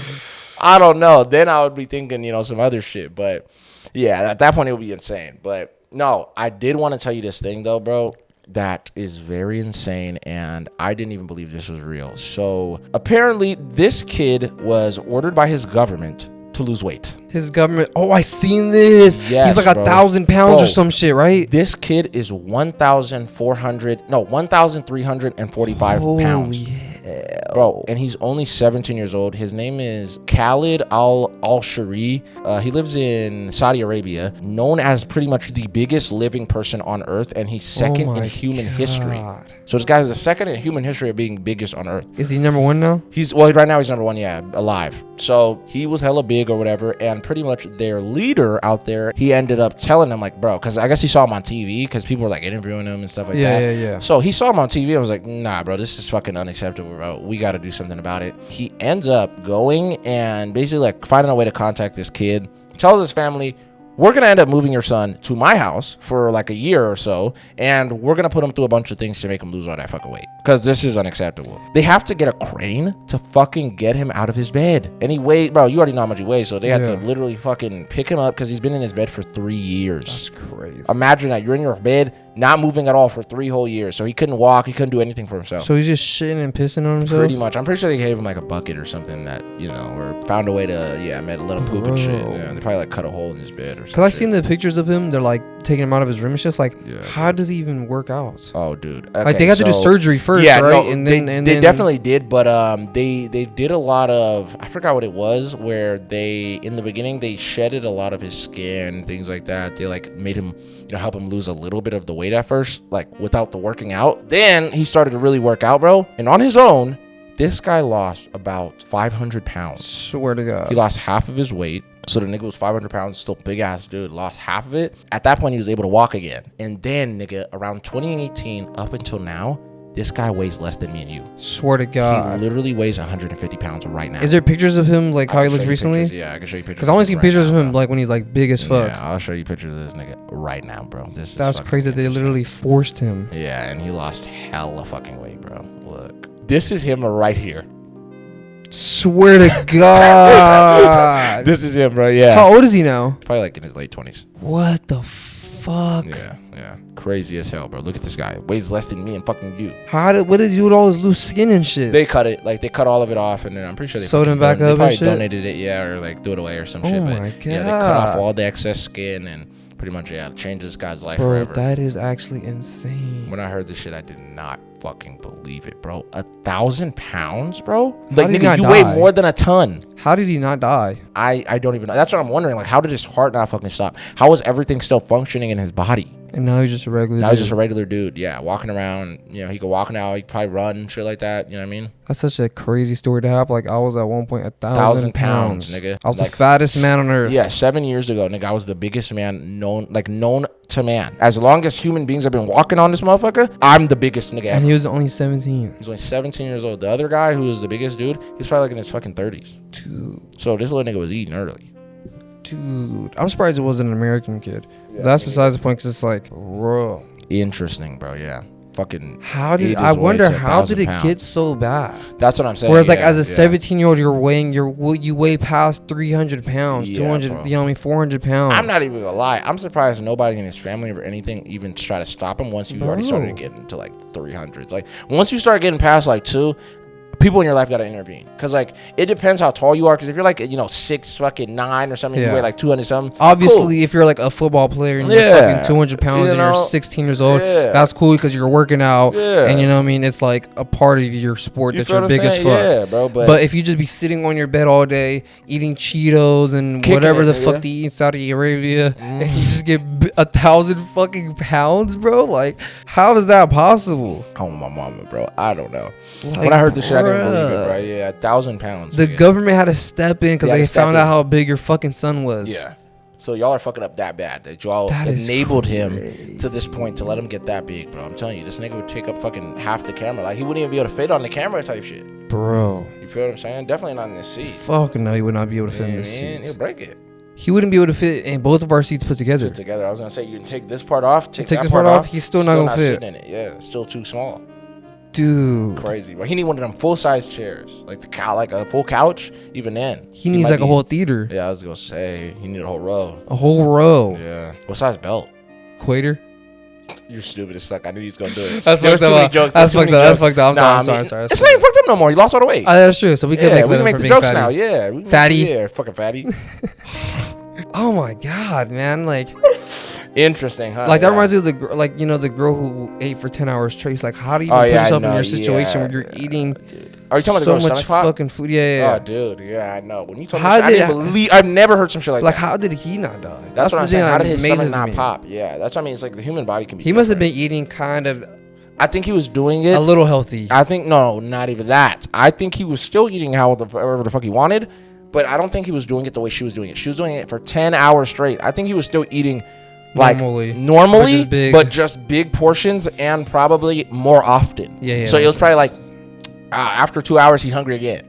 I don't know. Then I would be thinking, you know, some other shit. But yeah, at that point it would be insane. But no, I did want to tell you this thing though, bro. That is very insane, and I didn't even believe this was real. So apparently, this kid was ordered by his government to lose weight. His government? Oh, I seen this. Yes, he's like 1,000 pounds or some shit, right? This kid is 1,345 pounds. Bro, and he's only 17 years old. His name is Khalid al-Shari. He lives in Saudi Arabia, known as pretty much the biggest living person on Earth, and he's second in human history. So this guy is the second in human history of being biggest on Earth. Is he number one now? Right now he's number one, yeah, alive. So he was hella big or whatever, and pretty much their leader out there, he ended up telling him, like, bro, because I guess he saw him on TV, because people were like interviewing him and stuff like that. Yeah. So he saw him on TV and was like, nah, bro, this is fucking unacceptable, bro. We got to do something about it. He ends up going and basically like finding a way to contact this kid, tells his family, we're going to end up moving your son to my house for like a year or so, and we're going to put him through a bunch of things to make him lose all that fucking weight, because this is unacceptable. They have to get a crane to fucking get him out of his bed. And he weighs, bro, you already know how much he weighs, so they had to literally fucking pick him up because he's been in his bed for 3 years. That's crazy. Imagine that. You're in your bed, not moving at all for 3 whole years. So he couldn't walk. He couldn't do anything for himself. So he's just shitting and pissing on himself? Pretty much. I'm pretty sure they gave him like a bucket or something that, you know, or found a way to, let him poop and shit. Yeah, they probably like cut a hole in his bed or something. Because I've seen the pictures of him. They're like taking him out of his room. It's just like, how does he even work out? Oh, dude. Okay, like they had to do surgery first, right? No, they definitely did, but they did a lot of, I forgot what it was, where in the beginning, they shedded a lot of his skin, things like that. They like made him, help him lose a little bit of the weight at first, like without the working out. Then he started to really work out, bro. And on his own, this guy lost about 500 pounds. Swear to God. He lost half of his weight. So the nigga was 500 pounds, still big ass dude, lost half of it. At that point, he was able to walk again. And then, nigga, around 2018 up until now, this guy weighs less than me and you. Swear to God. He literally weighs 150 pounds right now. Is there pictures of him, like how he looks recently? Yeah, I can show you pictures. Because I want to see pictures of him, like when he's like big as fuck. Yeah, I'll show you pictures of this nigga right now, bro. That's crazy that they literally forced him. Yeah, and he lost hella fucking weight, bro. Look. This is him right here. Swear to God. This is him, bro. Yeah. How old is he now? Probably like in his late 20s. What the fuck? fuck? Yeah. Crazy as hell, bro. Look at this guy. Weighs less than me and fucking you. What did you do with all his loose skin and shit? They cut it. Like, they cut all of it off, and then I'm pretty sure they sewed him back up They probably and shit? donated it, yeah, or like threw it away or some shit. But My God. yeah, they cut off all the excess skin and pretty much, yeah, changed this guy's life Bro, forever. that is actually insane. When I heard this shit, I did not fucking believe it, bro. 1,000 pounds, bro? How Like, did he nigga, not you weigh die? more than a ton. How did he not die? I don't even know. That's what I'm wondering. Like, how did his heart not fucking stop? How was everything still functioning in his body? And now he's just a regular Now dude. he's just a regular dude, yeah, walking around. You know, he could walk now. He could probably run, shit like that. You know what I mean? That's such a crazy story to have. Like, I was at one point 1,000 pounds. Nigga. I was Like, the fattest man on earth. Yeah, 7 years ago, nigga, I was the biggest man known to man. As long as human beings have been walking on this motherfucker, I'm the biggest nigga And ever. he was only 17. He's only 17 years old. The other guy, who was the biggest dude, he's probably like in his fucking 30s. Dude. So this little nigga was eating early. Dude. I'm surprised it wasn't an American kid. Yeah, That's besides the point, because it's like, bro. Interesting, bro. Yeah. Fucking. How did ate I his way wonder to how did 1,000 it pounds. get so bad? That's what I'm saying. Whereas like yeah, as a 17-year-old, you're weighing you weigh past 300 pounds, Yeah, 200, bro. you know what I mean, 400 pounds. I'm not even gonna lie. I'm surprised nobody in his family or anything even try to stop him once you already started getting to like 300s. Like once you start getting past like 2, people in your life gotta intervene. Cause like it depends how tall you are. Cause if you're like 6'9" or something, you Yeah. weigh like 200 something. Obviously, if you're like a football player and you're Yeah. fucking 200 pounds You and know? you're 16 years old, Yeah. that's cool because you're working out. Yeah. And you know what I mean? It's like a part of your sport You that feel you're what I'm big as saying? fuck. Yeah, bro. But if you just be sitting on your bed all day eating Cheetos and Kicking whatever it, the nigga. fuck they eat in Saudi Arabia, and you just get 1,000 fucking pounds, bro, like how is that possible? Oh my mama, bro. I don't know. Like, When I heard this shit, I didn't believe it, bruh. bro. Yeah, 1,000 pounds. The nigga. government had to step in because They had they to step found out in. how big your fucking son was. Yeah. So y'all are fucking up that bad that y'all That is enabled him to this point to let him get that big, bro. I'm telling you, this nigga would take up fucking half the camera. Like he wouldn't even be able to fit on the camera type shit. Bro. You feel what I'm saying? Definitely not in this seat. Fuck no, he would not be able to fit in Man, this he'll seat. break it. He wouldn't be able to fit in both of our seats put together. Put together. I was gonna say you can take this part off, take Take that this part part off. off, he's still not gonna fit. sitting in it. Yeah, it's still too small. Dude. Crazy, bro. He need one of them full size chairs, like like a full couch. Even then, He needs might like a be- whole theater. Yeah, I was gonna say he need a whole row. A whole row. Yeah. What size belt? Equator. You're stupid as fuck. I knew he was gonna do it. That's There was fucked too many up. jokes. That's There's too fucked many up. That's jokes. fucked up. I'm Nah, sorry. I I'm sorry. mean, Sorry. It's not even fucked up no more. He lost all the weight. That's true. So we can Yeah, make we fun can of make him for the being jokes fatty. now. Yeah, we can Fatty. Yeah, fucking fatty. Oh my god, man! Like Interesting, huh? that Yeah. reminds me of the girl who ate for 10 hours straight. It's like, how do you Oh, put yeah, I yourself in know, your situation yeah, where you're eating Are you talking about the so girl's much stomach pop? fucking food? Yeah. Oh, dude, yeah, I know. When you told me, How this, I did- didn't believe. I've never heard some shit like Like, that. how did he not die? That's what the I'm thing saying. that How did his stomach amazes not me. pop? Yeah, that's what I mean. It's like the human body can be. He must have different. been eating kind of I think he was doing it a little healthy. I think no, not even that. I think he was still eating however the fuck he wanted, but I don't think he was doing it the way she was doing it. She was doing it for 10 hours straight. I think he was still eating like normally, but just big portions and probably more often. Yeah. So it was probably like after 2 hours, he's hungry again.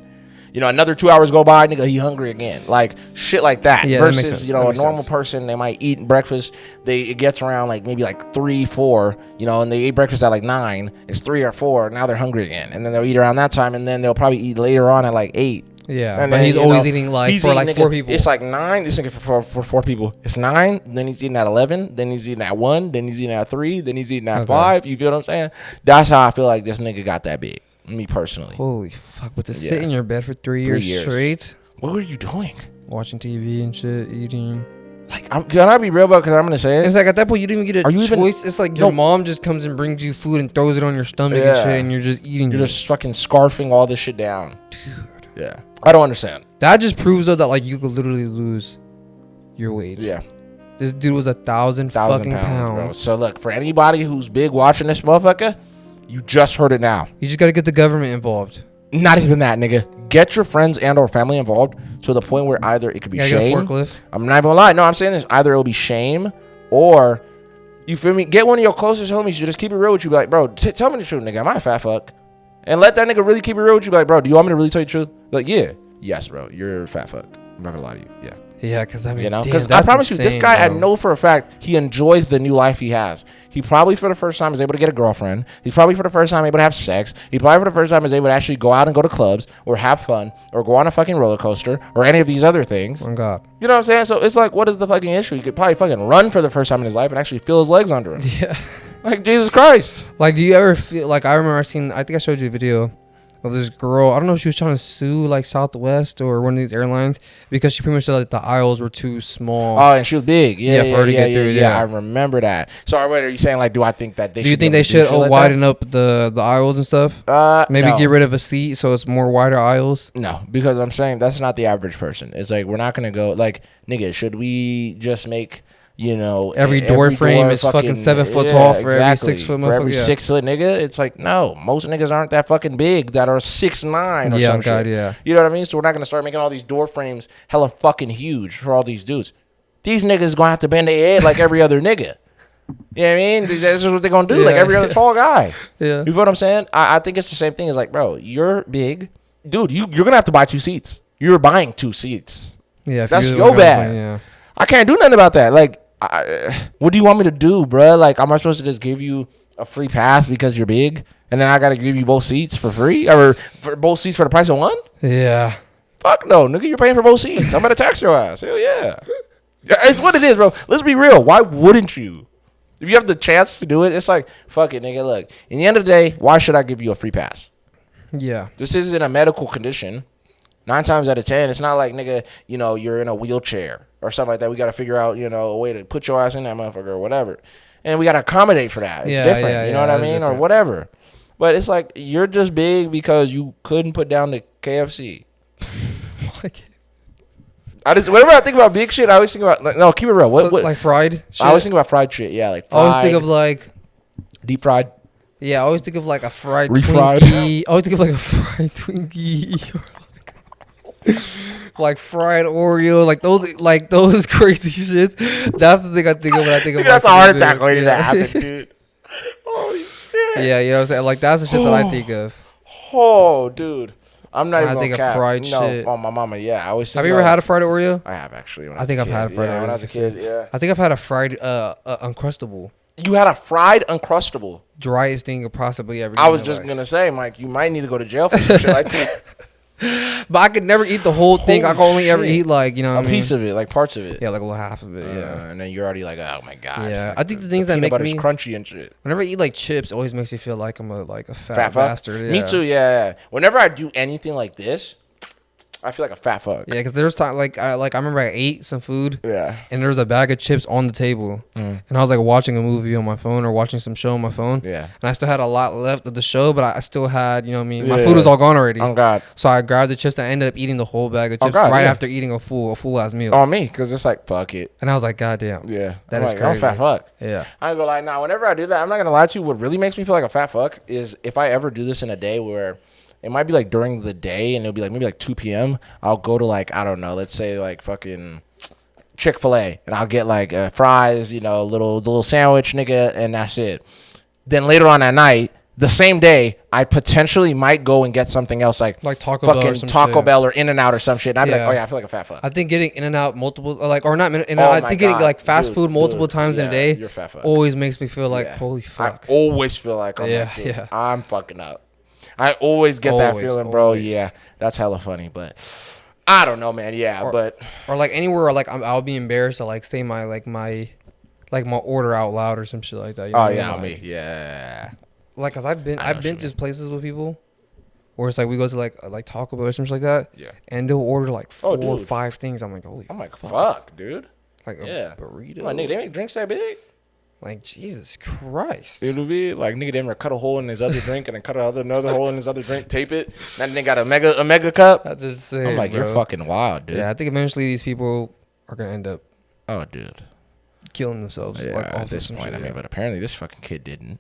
You know, another 2 hours go by, nigga, he hungry again. Like shit like that. Yeah, that makes versus, sense. you know, That a makes normal sense. person, they might eat breakfast. It gets around like maybe like 3, 4, you know, and they ate breakfast at like 9. It's 3 or 4. Now they're hungry again. And then they'll eat around that time. And then they'll probably eat later on at like 8. Yeah, And but then, he's you always know, eating like he's for eating, like nigga, 4 people. It's like 9. This nigga for 4 people. It's 9. Then he's eating at 11. Then he's eating at 1. Then he's eating at 3. Then he's eating at 5. You feel what I'm saying? That's how I feel like this nigga got that big. Me personally. Holy fuck! But to Yeah. sit in your bed for 3 years straight, What were you doing? watching TV and shit, eating. Like, can I be real about it? Because I'm going to say it. It's like at that point you didn't even get Are a you even- choice. It's like your No. mom just comes and brings you food and throws it on your stomach and Yeah. shit, and you're just eating. You're it. just fucking scarfing all this shit down. Dude. Yeah. I don't understand. That just proves though that like you could literally lose your weight. Yeah. This dude was 1,000 fucking pounds. bro. So, look, for anybody who's big watching this motherfucker, you just heard it now. You just gotta get the government involved. Not even that, nigga. Get your friends and or family involved to the point where either it could be You gotta get a shame. forklift. I'm not even gonna lie. No, I'm saying this. Either it'll be shame or, you feel me? Get one of your closest homies to just keep it real with you. Be like, bro, tell me the truth, nigga. Am I a fat fuck? And let that nigga really keep it real with you. Be like, bro, do you want me to really tell you the truth? Like, yeah. Yes, bro. You're a fat fuck. I'm not gonna lie to you. Yeah. Yeah, because I mean, You know, damn, because I that's promise you, this insane, guy, I bro. know for a fact, he enjoys the new life he has. He probably for the first time is able to get a girlfriend. He's probably for the first time able to have sex. He probably for the first time is able to actually go out and go to clubs or have fun or go on a fucking roller coaster or any of these other things. Oh God. You know what I'm saying? So it's like, what is the fucking issue? He could probably fucking run for the first time in his life and actually feel his legs under him. Yeah. Like, Jesus Christ. Like, do you ever feel like I remember I think I showed you a video of this girl. I don't know if she was trying to sue like Southwest or one of these airlines because she pretty much said like the aisles were too small. Oh, and she was big. Yeah, for her to get through. Yeah, I remember that. So, wait, are you saying like, do I think that they? Do you think they should widen up the aisles and stuff? Maybe no. get rid of a seat so it's more wider aisles. No, because I'm saying that's not the average person. It's like we're not gonna go like, nigga. Should we just make every door frame is fucking 7 foot tall for every 6 foot? For every 6 foot nigga? It's like no, most niggas aren't that fucking big that are 6'9" or some shit. Yeah. You know what I mean? So we're not gonna start making all these door frames hella fucking huge for all these dudes. These niggas gonna have to bend their head like every other nigga. You know what I mean? This is what they're gonna do, like every other tall guy. Yeah. You feel what I'm saying? I think it's the same thing as like, bro, you're big. Dude, you're gonna have to buy 2 seats. You're buying 2 seats. Yeah. That's your bad. Yeah. I can't do nothing about that. Like, what do you want me to do, bro? Like, am I supposed to just give you a free pass because you're big? And then I gotta give you both seats for free? Or for both seats for the price of one? Yeah. Fuck no, nigga, you're paying for both seats. I'm gonna tax your ass. Hell yeah. It's what it is, bro. Let's be real. Why wouldn't you? If you have the chance to do it, it's like, fuck it, nigga. Look, in the end of the day, why should I give you a free pass? Yeah. This isn't a medical condition. 9 times out of 10, it's not like, nigga, you're in a wheelchair or something like that. We got to figure out, a way to put your ass in that motherfucker or whatever. And we got to accommodate for that. It's different. You know what I mean? Or whatever. But it's like, you're just big because you couldn't put down the KFC. Whenever I think about big shit, I always think about, no, keep it real. What, like fried shit? I always think about fried shit. Yeah, like fried. I always think of like deep fried. Yeah, I always think of like a fried refried Twinkie. I always think of like a fried Twinkie. Like fried Oreo, like those crazy shits. That's the thing I think of when I think of. That's a heart attack waiting to happen, dude. Holy shit. Yeah, you know what I'm saying? Like that's the shit that I think of. Oh, dude. I'm not even gonna cap. Fried shit. Oh, my mama, yeah. I always think have you ever had a fried Oreo? I have, actually. I think I've had a fried Oreo when I was a kid, yeah. I think I've had a fried Uncrustable. You had a fried Uncrustable? Driest thing possibly ever. I was just going to say, Mike, you might need to go to jail for some shit like that. But I could never eat the whole thing. I could only ever eat like, a piece of it, like parts of it. Yeah, like a little half of it, yeah. And then you're already like, oh my God. Yeah, like I think the things that make me crunchy and shit. Whenever I eat like chips, it always makes me feel like I'm a fat bastard. Yeah. Me too, yeah. Whenever I do anything like this, I feel like a fat fuck. Yeah, because there's time I remember I ate some food. Yeah. And there was a bag of chips on the table, and I was like watching a movie on my phone or watching some show on my phone. Yeah. And I still had a lot left of the show, but I still had, you know what I mean? My food was all gone already. Oh God. So I grabbed the chips and I ended up eating the whole bag of chips after eating a full ass meal. On me, because it's like fuck it. And I was like, God damn. Yeah. That is crazy. crazy. I'm a fat fuck. Yeah. I go like, nah. Whenever I do that, I'm not gonna lie to you. What really makes me feel like a fat fuck is if I ever do this in a day where. It might be like during the day and it'll be like maybe like 2 p.m. I'll go to like, I don't know, let's say like fucking Chick-fil-A and I'll get like fries, a little sandwich, nigga, and that's it. Then later on that night, the same day, I potentially might go and get something else like Taco fucking Bell or some Taco shit. Bell or In-N-Out or some shit. And I'd be like, oh yeah, I feel like a fat fuck. I think getting In-N-Out multiple, I think getting like fast food multiple times in a day you're fat fuck. always makes me feel like, holy fuck. I always feel like I'm fucking up. I always get that feeling, bro. Yeah, that's hella funny, but I don't know, man. Yeah, or like anywhere, like I'll be embarrassed to like say my order out loud or some shit like that. You know yeah. Like, cause I've been to places with people where it's like we go to like Taco Bell or something like that. Yeah. And they'll order like 4 or 5 things. I'm like, holy. I'm like, fuck, dude. Like a burrito. Like, nigga, they make drinks that big. Like, Jesus Christ. It'll be like, nigga, they cut a hole in his other drink and then cut another hole in his other drink, tape it. And then they got a mega cup. That's insane, I'm like, bro. You're fucking wild, dude. Yeah, I think eventually these people are going to end up killing themselves. Yeah, like, at this point, but apparently this fucking kid didn't.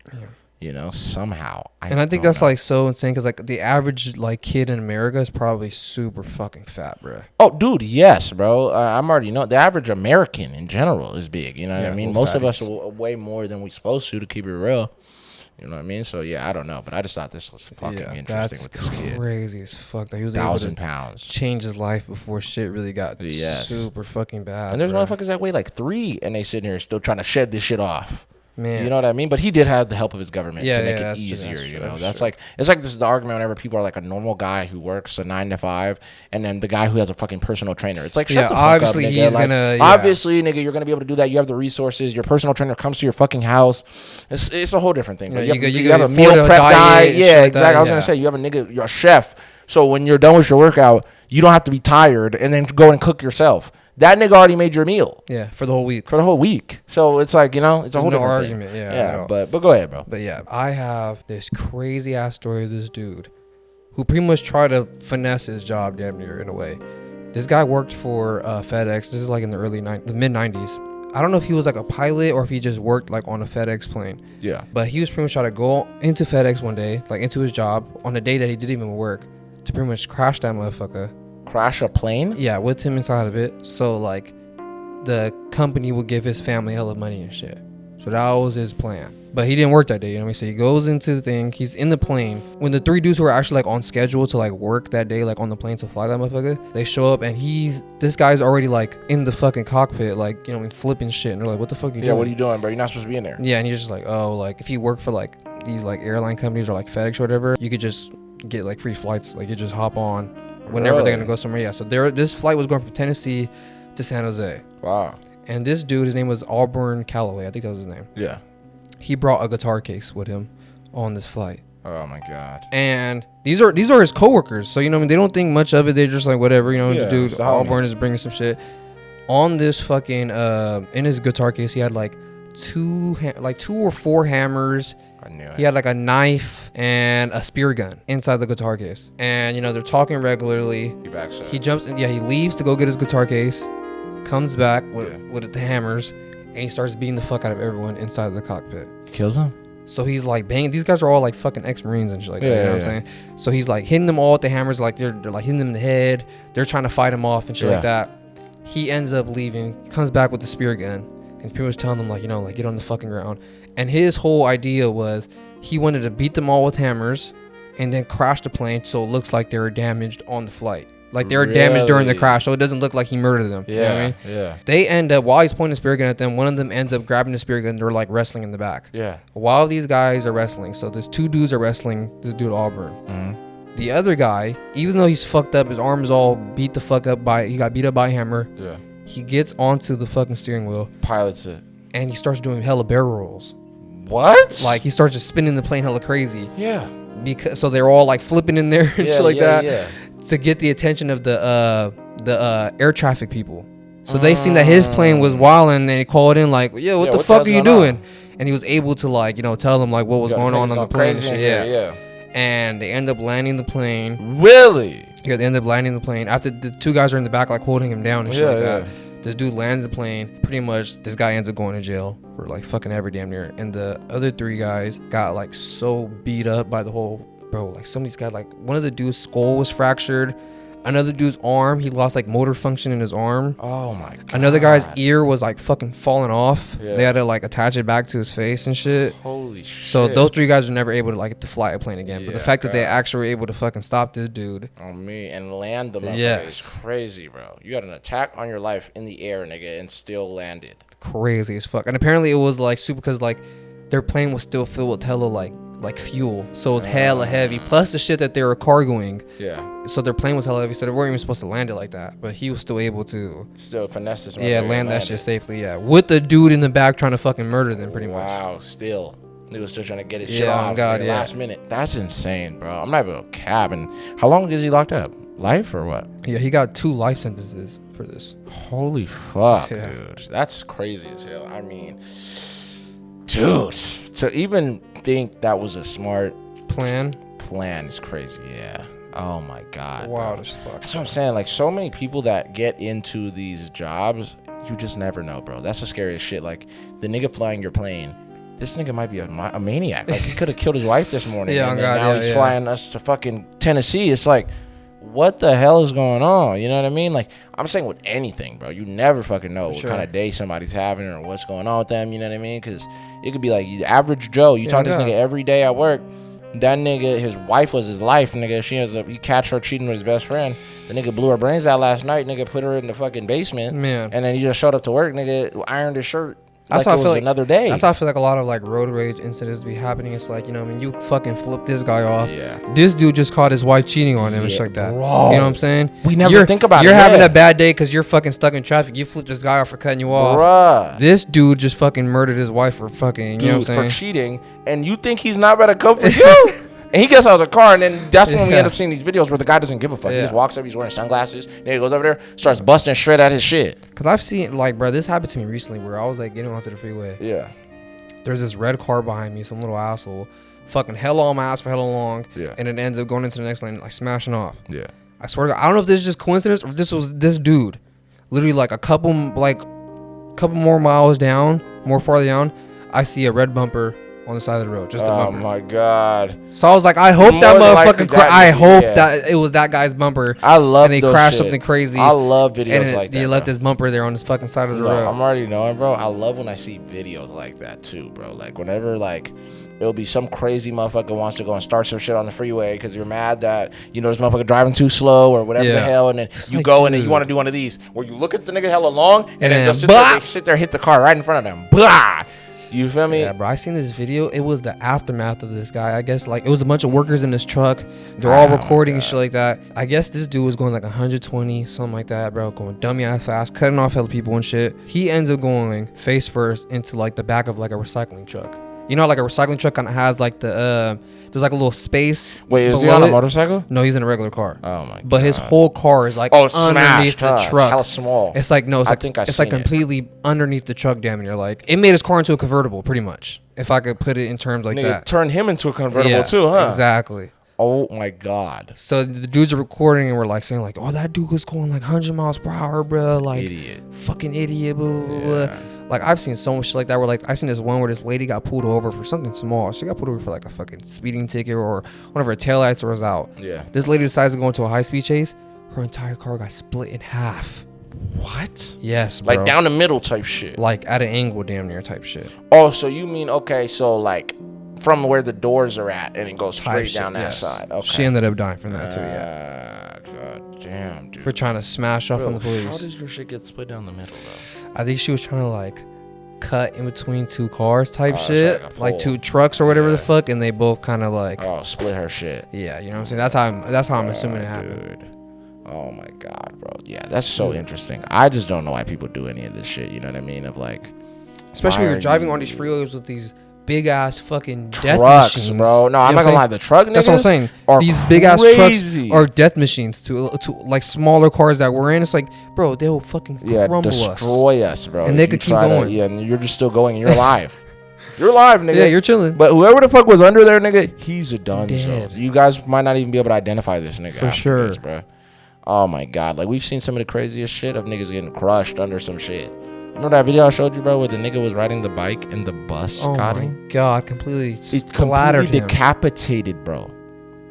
Yeah. Somehow. I think that's like so insane because like the average like kid in America is probably super fucking fat, bro. Oh, dude, yes, bro. I'm already know the average American in general is big. You know what I mean? Most of us are way more than we supposed to keep it real. You know what I mean? So yeah, I don't know, but I just thought this was fucking interesting with this kid. Crazy as fuck. That he was 1,000 able to pounds. change his life before shit really got super fucking bad. And there's motherfuckers that weigh like 3, and they sitting here still trying to shed this shit off. Man. You know what I mean? But he did have the help of his government to make it easier. That's like, it's like this is the argument whenever people are like a normal guy who works a 9 to 5, and then the guy who has a fucking personal trainer. It's like, shut the fuck obviously up, nigga. he's like, gonna. Obviously, nigga, you're gonna be able to do that. You have the resources. Your personal trainer comes to your fucking house. It's a whole different thing. You have a meal prep guy. Yeah, exactly. I was gonna say you have a nigga, you're a chef. So when you're done with your workout, you don't have to be tired and then go and cook yourself. That nigga already made your meal. Yeah, for the whole week. So it's like, it's a whole different argument. thing. Yeah, but go ahead, bro. But yeah, I have this crazy ass story of this dude who pretty much tried to finesse his job damn near in a way. This guy worked for FedEx. This is like in the mid 90s. I don't know if he was like a pilot or if he just worked like on a FedEx plane. Yeah. But he was pretty much trying to go into FedEx one day, like into his job on a day that he didn't even work, to pretty much crash that motherfucker. Crash a plane? Yeah, with him inside of it. So like the company would give his family hella money and shit. So that was his plan. But he didn't work that day, you know what I mean? So he goes into the thing, he's in the plane. When the 3 dudes who are actually like on schedule to like work that day, like on the plane to fly that motherfucker, they show up and this guy's already like in the fucking cockpit, like, you know, flipping shit. And they're like, what the fuck are you doing? Yeah, what are you doing, bro? You're not supposed to be in there. Yeah, and he's just like, oh, like if you work for like these like airline companies or like FedEx or whatever, you could just get like free flights. Like you just hop on whenever they're gonna go somewhere. Yeah, so this flight was going from Tennessee to San Jose. Wow. And this dude, his name was Auburn Calloway. I think that was his name. Yeah. He brought a guitar case with him on this flight. Oh my god. And these are his coworkers. So, you know what I mean? They don't think much of it. They're just like, whatever, you know, the dude Auburn is bringing some shit. On this fucking in his guitar case, he had like 2 or 4 hammers. I knew it. He had like a knife and a spear gun inside the guitar case. And, you know, they're talking regularly. He backs up. He jumps in. Yeah, he leaves to go get his guitar case, comes back with the hammers, and he starts beating the fuck out of everyone inside the cockpit. Kills them? So he's like banging. These guys are all like fucking ex-Marines and shit like that. You know what I'm saying? So he's like hitting them all with the hammers. Like they're like hitting them in the head. They're trying to fight him off and shit like that. He ends up leaving, comes back with the spear gun, and pretty much telling them like, you know, like get on the fucking ground. And his whole idea was he wanted to beat them all with hammers and then crash the plane so it looks like they were damaged on the flight. Like they were damaged during the crash, so it doesn't look like he murdered them. Yeah, you know what I mean? Yeah. They end up, while he's pointing the spear gun at them, one of them ends up grabbing the spear gun. They're like wrestling in the back. Yeah. While these guys are wrestling, so there's 2 dudes are wrestling this dude Auburn. Mm-hmm. The other guy, even though he's fucked up, his arm is all beat the fuck up he got beat up by a hammer. Yeah. He gets onto the fucking steering wheel. Pilots it. And he starts doing hella barrel rolls. What? Like he starts just spinning the plane hella crazy. Yeah. Because so they're all like flipping in there and shit like that. Yeah. To get the attention of the air traffic people. So they seen that his plane was wilding, and they called in like, yo, what the fuck are you doing? And he was able to like, you know, tell them like what was going on the plane and shit. Yeah. And they end up landing the plane. Really? Yeah, they end up landing the plane after the 2 guys are in the back like holding him down and shit like that. This dude lands the plane. Pretty much this guy ends up going to jail for like fucking ever damn near. And the other 3 guys got like so beat up by the whole like some of these guys, like one of the dude's skull was fractured. Another dude's arm, he lost like motor function in his arm. Oh my god. Another guy's ear was like fucking falling off. They had to like attach it back to his face and shit. Holy shit. So those 3 guys were never able to like to fly a plane again. But the fact that they actually were able to fucking stop this dude on me and land the motherfucker is crazy, bro. You got an attack on your life in the air, nigga, and still landed. Crazy as fuck. And apparently it was like super because like their plane was still filled with hella like fuel, so it was hella heavy, plus the shit that they were cargoing. Yeah. So their plane was hella heavy, so they weren't even supposed to land it like that. But he was still able to finesse this. Land that shit safely. Yeah, with the dude in the back trying to fucking murder them, pretty much. Wow. Still, he was still trying to get his shit off. Last minute. That's insane, bro. I'm not even a cab. And how long is he locked up? Life or what? Yeah, he got 2 life sentences for this. Holy fuck, dude. That's crazy as hell. I mean, dude. To even think that was a smart plan is crazy. Yeah. Oh my god. Wow, as fuck. That's what I'm saying. Like so many people that get into these jobs, you just never know, bro. That's the scariest shit. Like the nigga flying your plane. This nigga might be a maniac. Like he could have killed his wife this morning. And now he's flying us to fucking Tennessee. It's like, what the hell is going on? You know what I mean? Like, I'm saying with anything, bro. You never fucking know what kind of day somebody's having or what's going on with them. You know what I mean? Because it could be like the average Joe. You talk to this nigga every day at work. That nigga, his wife was his life, nigga. He catch her cheating with his best friend. The nigga blew her brains out last night. Nigga put her in the fucking basement. Man. And then he just showed up to work. Nigga ironed his shirt. That's like how it I feel was like another day. That's how I feel like a lot of like road rage incidents be happening. It's like, you know what I mean, you fucking flip this guy off. Yeah. This dude just caught his wife cheating on him and shit like that. Bro. You know what I'm saying? We never think about it. You're having a bad day because you're fucking stuck in traffic. You flip this guy off for cutting you off. Bruh. This dude just fucking murdered his wife for fucking, you know what I'm saying? For cheating, and you think he's not about to come for you? And he gets out of the car, and then that's when we end up seeing these videos where the guy doesn't give a fuck. He just walks up, he's wearing sunglasses, and he goes over there, starts busting shred at his shit. Because I've seen, like, bro, this happened to me recently where I was, like, getting onto the freeway. Yeah. There's this red car behind me, some little asshole, fucking hella on my ass for hella long, and it ends up going into the next lane, like, smashing off. Yeah. I swear to God, I don't know if this is just coincidence or if this was this dude. Literally, like, a couple more miles down, more farther down, I see a red bumper on the side of the road, just a bumper. Oh my God! So I was like, I hope that motherfucker. I hope that it was that guy's bumper. I love. And they crashed something crazy. I love videos like that. He left his bumper there on his fucking side of the road. I'm already knowing, bro. I love when I see videos like that too, bro. Like whenever like it'll be some crazy motherfucker wants to go and start some shit on the freeway because you're mad that you know this motherfucker driving too slow or whatever the hell, and then you like, go and then you want to do one of these where you look at the nigga hella long and then they'll sit there, hit the car right in front of them. Blah! You feel me? Yeah, bro. I seen this video. It was the aftermath of this guy. I guess like it was a bunch of workers in this truck. They're all recording and shit like that. I guess this dude was going like 120, something like that, bro. Going dummy ass fast, cutting off hella people and shit. He ends up going face first into like the back of like a recycling truck. You know, like a recycling truck kind of has like the there's like a little space. Wait, is he on a motorcycle? No, he's in a regular car. Oh my God. But his whole car is like underneath the truck. How small? It's like no, it's like completely underneath the truck. Damn near like it made his car into a convertible, pretty much. If I could put it in terms like that. Turn him into a convertible too, huh? Exactly. Oh my God. So the dudes are recording and we're like saying like, oh, that dude was going like 100 miles per hour, bro. Like idiot. Fucking idiot. Blah, blah, blah. Like I've seen so much shit like that where like I seen this one where this lady got pulled over for something small. She got pulled over for like a fucking speeding ticket or one of her taillights was out. Yeah. This lady decides to go into a high speed chase. Her entire car got split in half. What? Yes, bro. Like down the middle type shit. Like at an angle damn near type shit. Oh, so you mean okay, so like from where the doors are at and it goes straight down that side. Okay. She ended up dying from that too, yeah. God damn, dude. For trying to smash off on the police. How does your shit get split down the middle though? I think she was trying to like cut in between two cars type shit, like two trucks or whatever the fuck, and they both kind of like split her shit. Yeah, you know what I'm saying. That's how I'm assuming it happened. Dude. Oh my God, bro. Yeah, that's so interesting. I just don't know why people do any of this shit. You know what I mean? Of like, especially when you're driving on these freeways with these big ass fucking death trucks, machines, bro. No, I'm not gonna lie. The truck niggas, that's what I'm saying. These big ass trucks are death machines to like smaller cars that we're in. It's like, bro, they will fucking crumble destroy us, bro. And they could keep going. And you're just still going. And you're alive. You're alive, nigga. Yeah, you're chilling. But whoever the fuck was under there, nigga, he's a done. So you guys might not even be able to identify this nigga for sure, this, bro. Oh my God, like we've seen some of the craziest shit of niggas getting crushed under some shit. Remember that video I showed you, bro, where the nigga was riding the bike and the bus got him? Oh my God, completely completely decapitated, bro.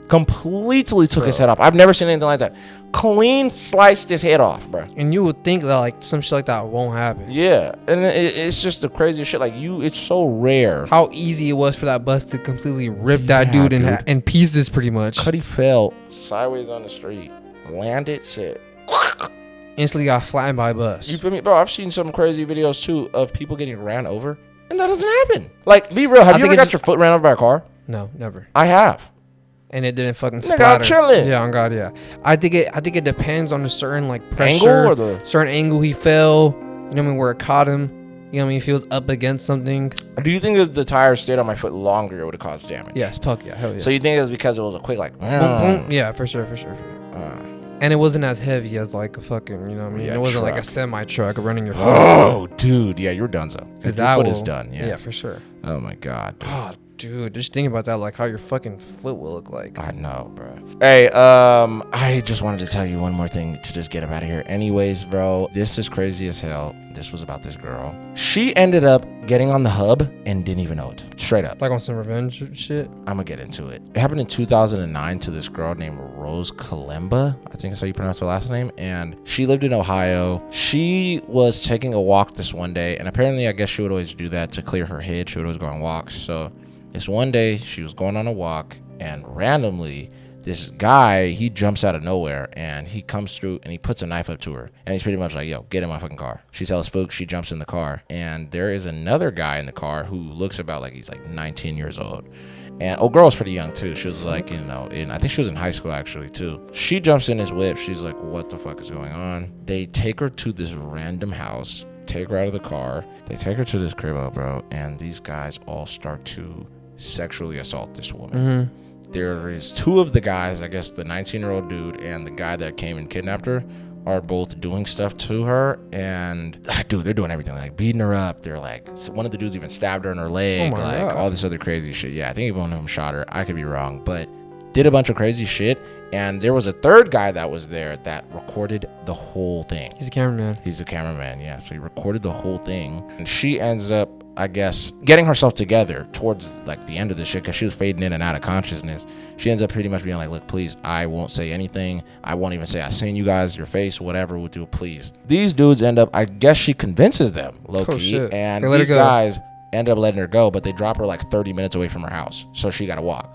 Completely took his head off. I've never seen anything like that. Clean sliced his head off, bro. And you would think that like some shit like that won't happen. Yeah, and it's just the craziest shit. Like it's so rare. How easy it was for that bus to completely rip that dude in pieces, pretty much. Cuddy fell sideways on the street, landed, shit. Instantly got flattened by a bus. You feel me, bro? I've seen some crazy videos too of people getting ran over, and that doesn't happen. Like, be real. Have you ever got your foot ran over by a car? No, never. I have. And it didn't fucking splatter. Nigga, I'm chilling. Yeah, on God, yeah. I think it depends on a certain like pressure, angle or certain angle he fell. You know what I mean? Where it caught him. You know what I mean? If he was up against something. Do you think if the tire stayed on my foot longer, it would have caused damage? Yes, fuck yeah, hell yeah. So you think it was because it was a quick like? Boom, boom? Yeah, for sure. And it wasn't as heavy as like a fucking, you know what I mean? It wasn't like a semi truck running your foot. Oh, dude, yeah, you're done so. Your foot is done. Yeah, for sure. Oh my God. Dude. Oh, Dude, just think about that, like how your fucking foot will look like. I know, bro. Hey, I just wanted to tell you one more thing to just get up out of here. Anyways, bro, this is crazy as hell. This was about this girl. She ended up getting on the hub and didn't even know it. Straight up. Like on some revenge shit? I'm gonna get into it. It happened in 2009 to this girl named Rose Kalemba. I think that's how you pronounce her last name. And she lived in Ohio. She was taking a walk this one day. And apparently, I guess she would always do that to clear her head. She would always go on walks. So this one day, she was going on a walk. And randomly, this guy, he jumps out of nowhere and he comes through and he puts a knife up to her. And he's pretty much like, yo, get in my fucking car. She's hella spooked. She jumps in the car. And there is another guy in the car who looks about like he's like 19 years old. And girl was pretty young too. She was like, you know, I think she was in high school actually too. She jumps in his whip. She's like, what the fuck is going on? They take her to this random house, take her out of the car. They take her to this crib, bro. And these guys all start to sexually assault this woman. There is two of the guys, I guess the 19-year-old dude and the guy that came and kidnapped her, are both doing stuff to her. And dude, they're doing everything, like beating her up. They're like, one of the dudes even stabbed her in her leg, like God. All this other crazy shit. Yeah, I think even one of them shot her. I could be wrong, but did a bunch of crazy shit. And there was a third guy that was there that recorded the whole thing. He's a cameraman. He's a cameraman, yeah. So he recorded the whole thing. And she ends up, I guess, getting herself together towards like the end of the shit because she was fading in and out of consciousness. She ends up pretty much being like, look, please, I won't say anything. I won't even say I seen you guys, your face, whatever, we'll do, please. These dudes end up, I guess she convinces them, low-key. And these guys end up letting her go, but they drop her like 30 minutes away from her house. So she got to walk.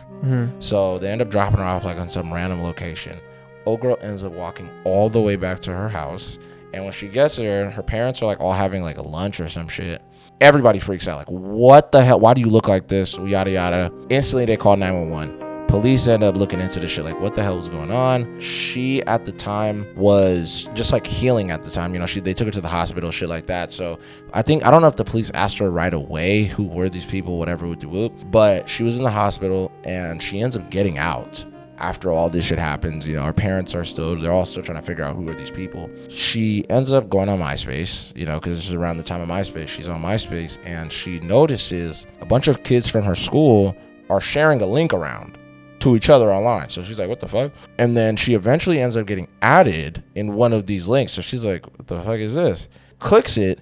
So they end up dropping her off like on some random location. Old girl ends up walking all the way back to her house. And when she gets there, her parents are like all having like a lunch or some shit. Everybody freaks out, like, what the hell? Why do you look like this? Yada, yada. Instantly, they call 911. Police end up looking into this shit, like, what the hell was going on? She, at the time, was just, like, healing at the time. You know, they took her to the hospital, shit like that. So, I don't know if the police asked her right away who were these people, whatever, with the whoop. But she was in the hospital, and she ends up getting out. After all this shit happens, you know, her parents they're all still trying to figure out who are these people. She ends up going on MySpace, you know, because this is around the time of MySpace. She's on MySpace and she notices a bunch of kids from her school are sharing a link around to each other online. So she's like, what the fuck? And then she eventually ends up getting added in one of these links. So she's like, what the fuck is this? Clicks it.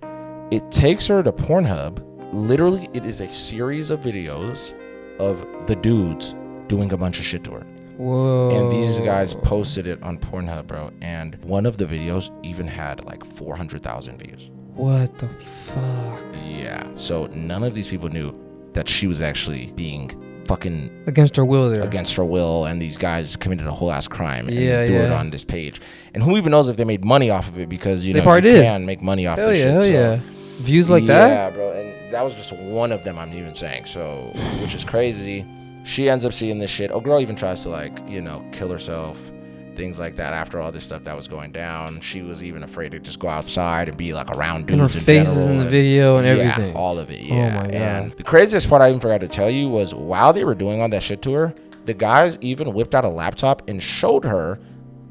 It takes her to Pornhub. Literally, it is a series of videos of the dudes doing a bunch of shit to her. Whoa. And these guys posted it on Pornhub, bro. And one of the videos even had like 400,000 views. What the fuck? Yeah. So none of these people knew that she was actually being fucking against her will there. Against her will. And these guys committed a whole ass crime and threw it on this page. And who even knows if they made money off of it, because, you know, you can make money off this shit. Hell yeah. Views like that? Yeah, bro. And that was just one of them, I'm even saying. So, which is crazy. She ends up seeing this shit. Girl even tries to, like, you know, kill herself, things like that. After all this stuff that was going down, she was even afraid to just go outside and be like around dudes. And her face is in the video and everything. All of it. Yeah. Oh my God. And the craziest part I even forgot to tell you was while they were doing all that shit to her, the guys even whipped out a laptop and showed her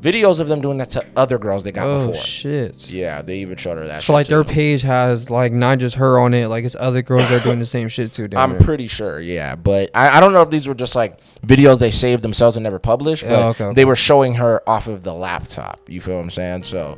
videos of them doing that to other girls they got before. Oh shit. Yeah, they even showed her that. So like their page has like not just her on it, like it's other girls that are doing the same shit too. I'm pretty sure, yeah. But I don't know if these were just like videos they saved themselves and never published, but they were showing her off of the laptop. You feel what I'm saying? So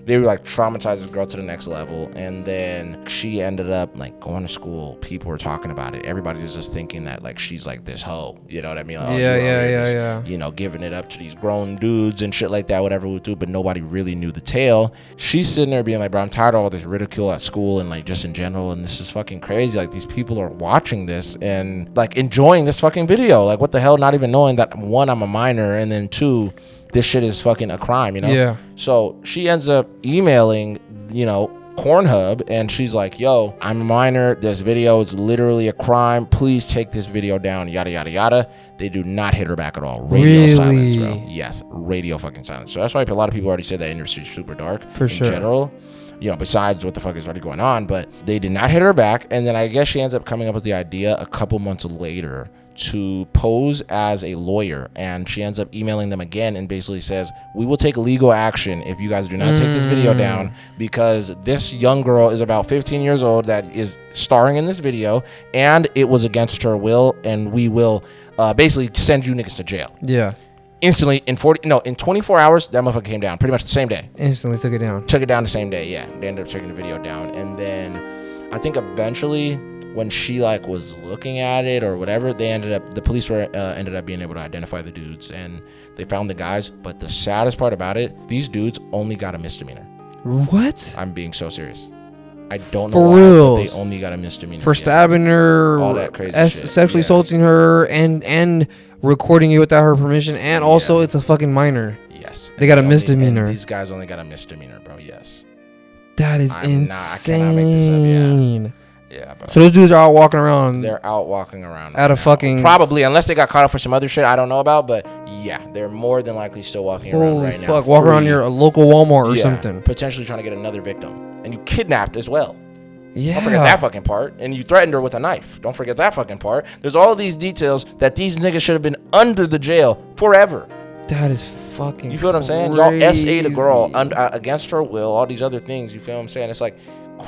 they were like traumatized this girl to the next level. And then she ended up like going to school. People were talking about it. Everybody was just thinking that like she's like this hoe. You know what I mean? Like, yeah. You know, giving it up to these grown dudes and shit like that, whatever we do. But nobody really knew the tale. She's sitting there being like, bro, I'm tired of all this ridicule at school and like just in general. And this is fucking crazy. Like these people are watching this and like enjoying this fucking video. Like what the hell? Not even knowing that, one, I'm a minor, and then two, this shit is fucking a crime, you know? Yeah. So she ends up emailing, you know, Pornhub, and she's like, yo, I'm a minor. This video is literally a crime. Please take this video down, yada, yada, yada. They do not hit her back at all. Radio silence, bro. Yes, radio fucking silence. So that's why a lot of people already said that industry is super dark in general. besides what the fuck is already going on. But they did not hit her back. And then I guess she ends up coming up with the idea a couple months later to pose as a lawyer, and she ends up emailing them again and basically says, we will take legal action if you guys do not take this video down, because this young girl is about 15 years old that is starring in this video, and it was against her will, and we will basically send you niggas to jail. Yeah. Instantly, in 24 hours, that motherfucker came down pretty much the same day. Instantly took it down. Took it down the same day. Yeah, they ended up taking the video down. And then I think eventually when she like was looking at it or whatever, the police ended up being able to identify the dudes, and they found the guys. But the saddest part about it, these dudes only got a misdemeanor. What? I'm being so serious. I don't know For why, real. but they only got a misdemeanor For stabbing her, all that crazy shit. sexually assaulting her, and recording it without her permission, and also it's a fucking minor. Yes. They got a misdemeanor. These guys only got a misdemeanor, bro. Yes. That is insane. I cannot make this up. Yeah, bro. So those dudes are out walking around. They're out walking around at a fucking... Probably, unless they got caught up for some other shit I don't know about, but yeah, they're more than likely still walking around right now. Holy fuck, walk around near a local Walmart or something. Potentially trying to get another victim. And you kidnapped as well. Yeah. Don't forget that fucking part. And you threatened her with a knife. Don't forget that fucking part. There's all of these details that these niggas should have been under the jail forever. That is fucking You feel what I'm saying? Y'all SA'd a girl against her will, all these other things. You feel what I'm saying? It's like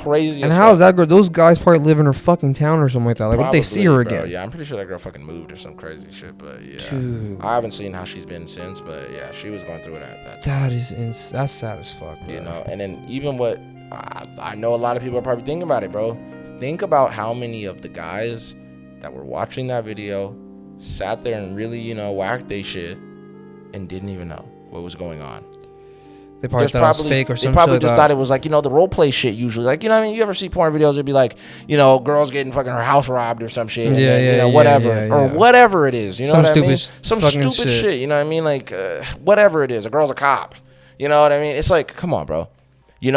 crazy. And how's that girl? Those guys probably live in her fucking town or something like that. Like, what if they see her again? Yeah, I'm pretty sure that girl fucking moved or some crazy shit. But yeah, dude. I haven't seen how she's been since. But yeah, she was going through it at that That time. is that's sad as fuck, bro. You know, and then even what I know a lot of people are probably thinking about it, bro. Think about how many of the guys that were watching that video sat there and really, whacked they shit and didn't even know what was going on. They probably thought it was fake or something. They probably just thought it was like, the role play shit usually. Like, what I mean? You ever see porn videos? It'd be like, girls getting fucking her house robbed or some shit. Or whatever it is. You know what I mean? Some stupid shit. You know what I mean? Like, whatever it is. A girl's a cop. You know what I mean? It's like, come on, bro.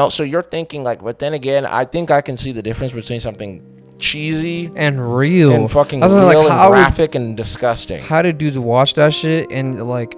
So you're thinking like, but then again, I think I can see the difference between something cheesy and real and fucking real and graphic and disgusting. How did dudes watch that shit and are like,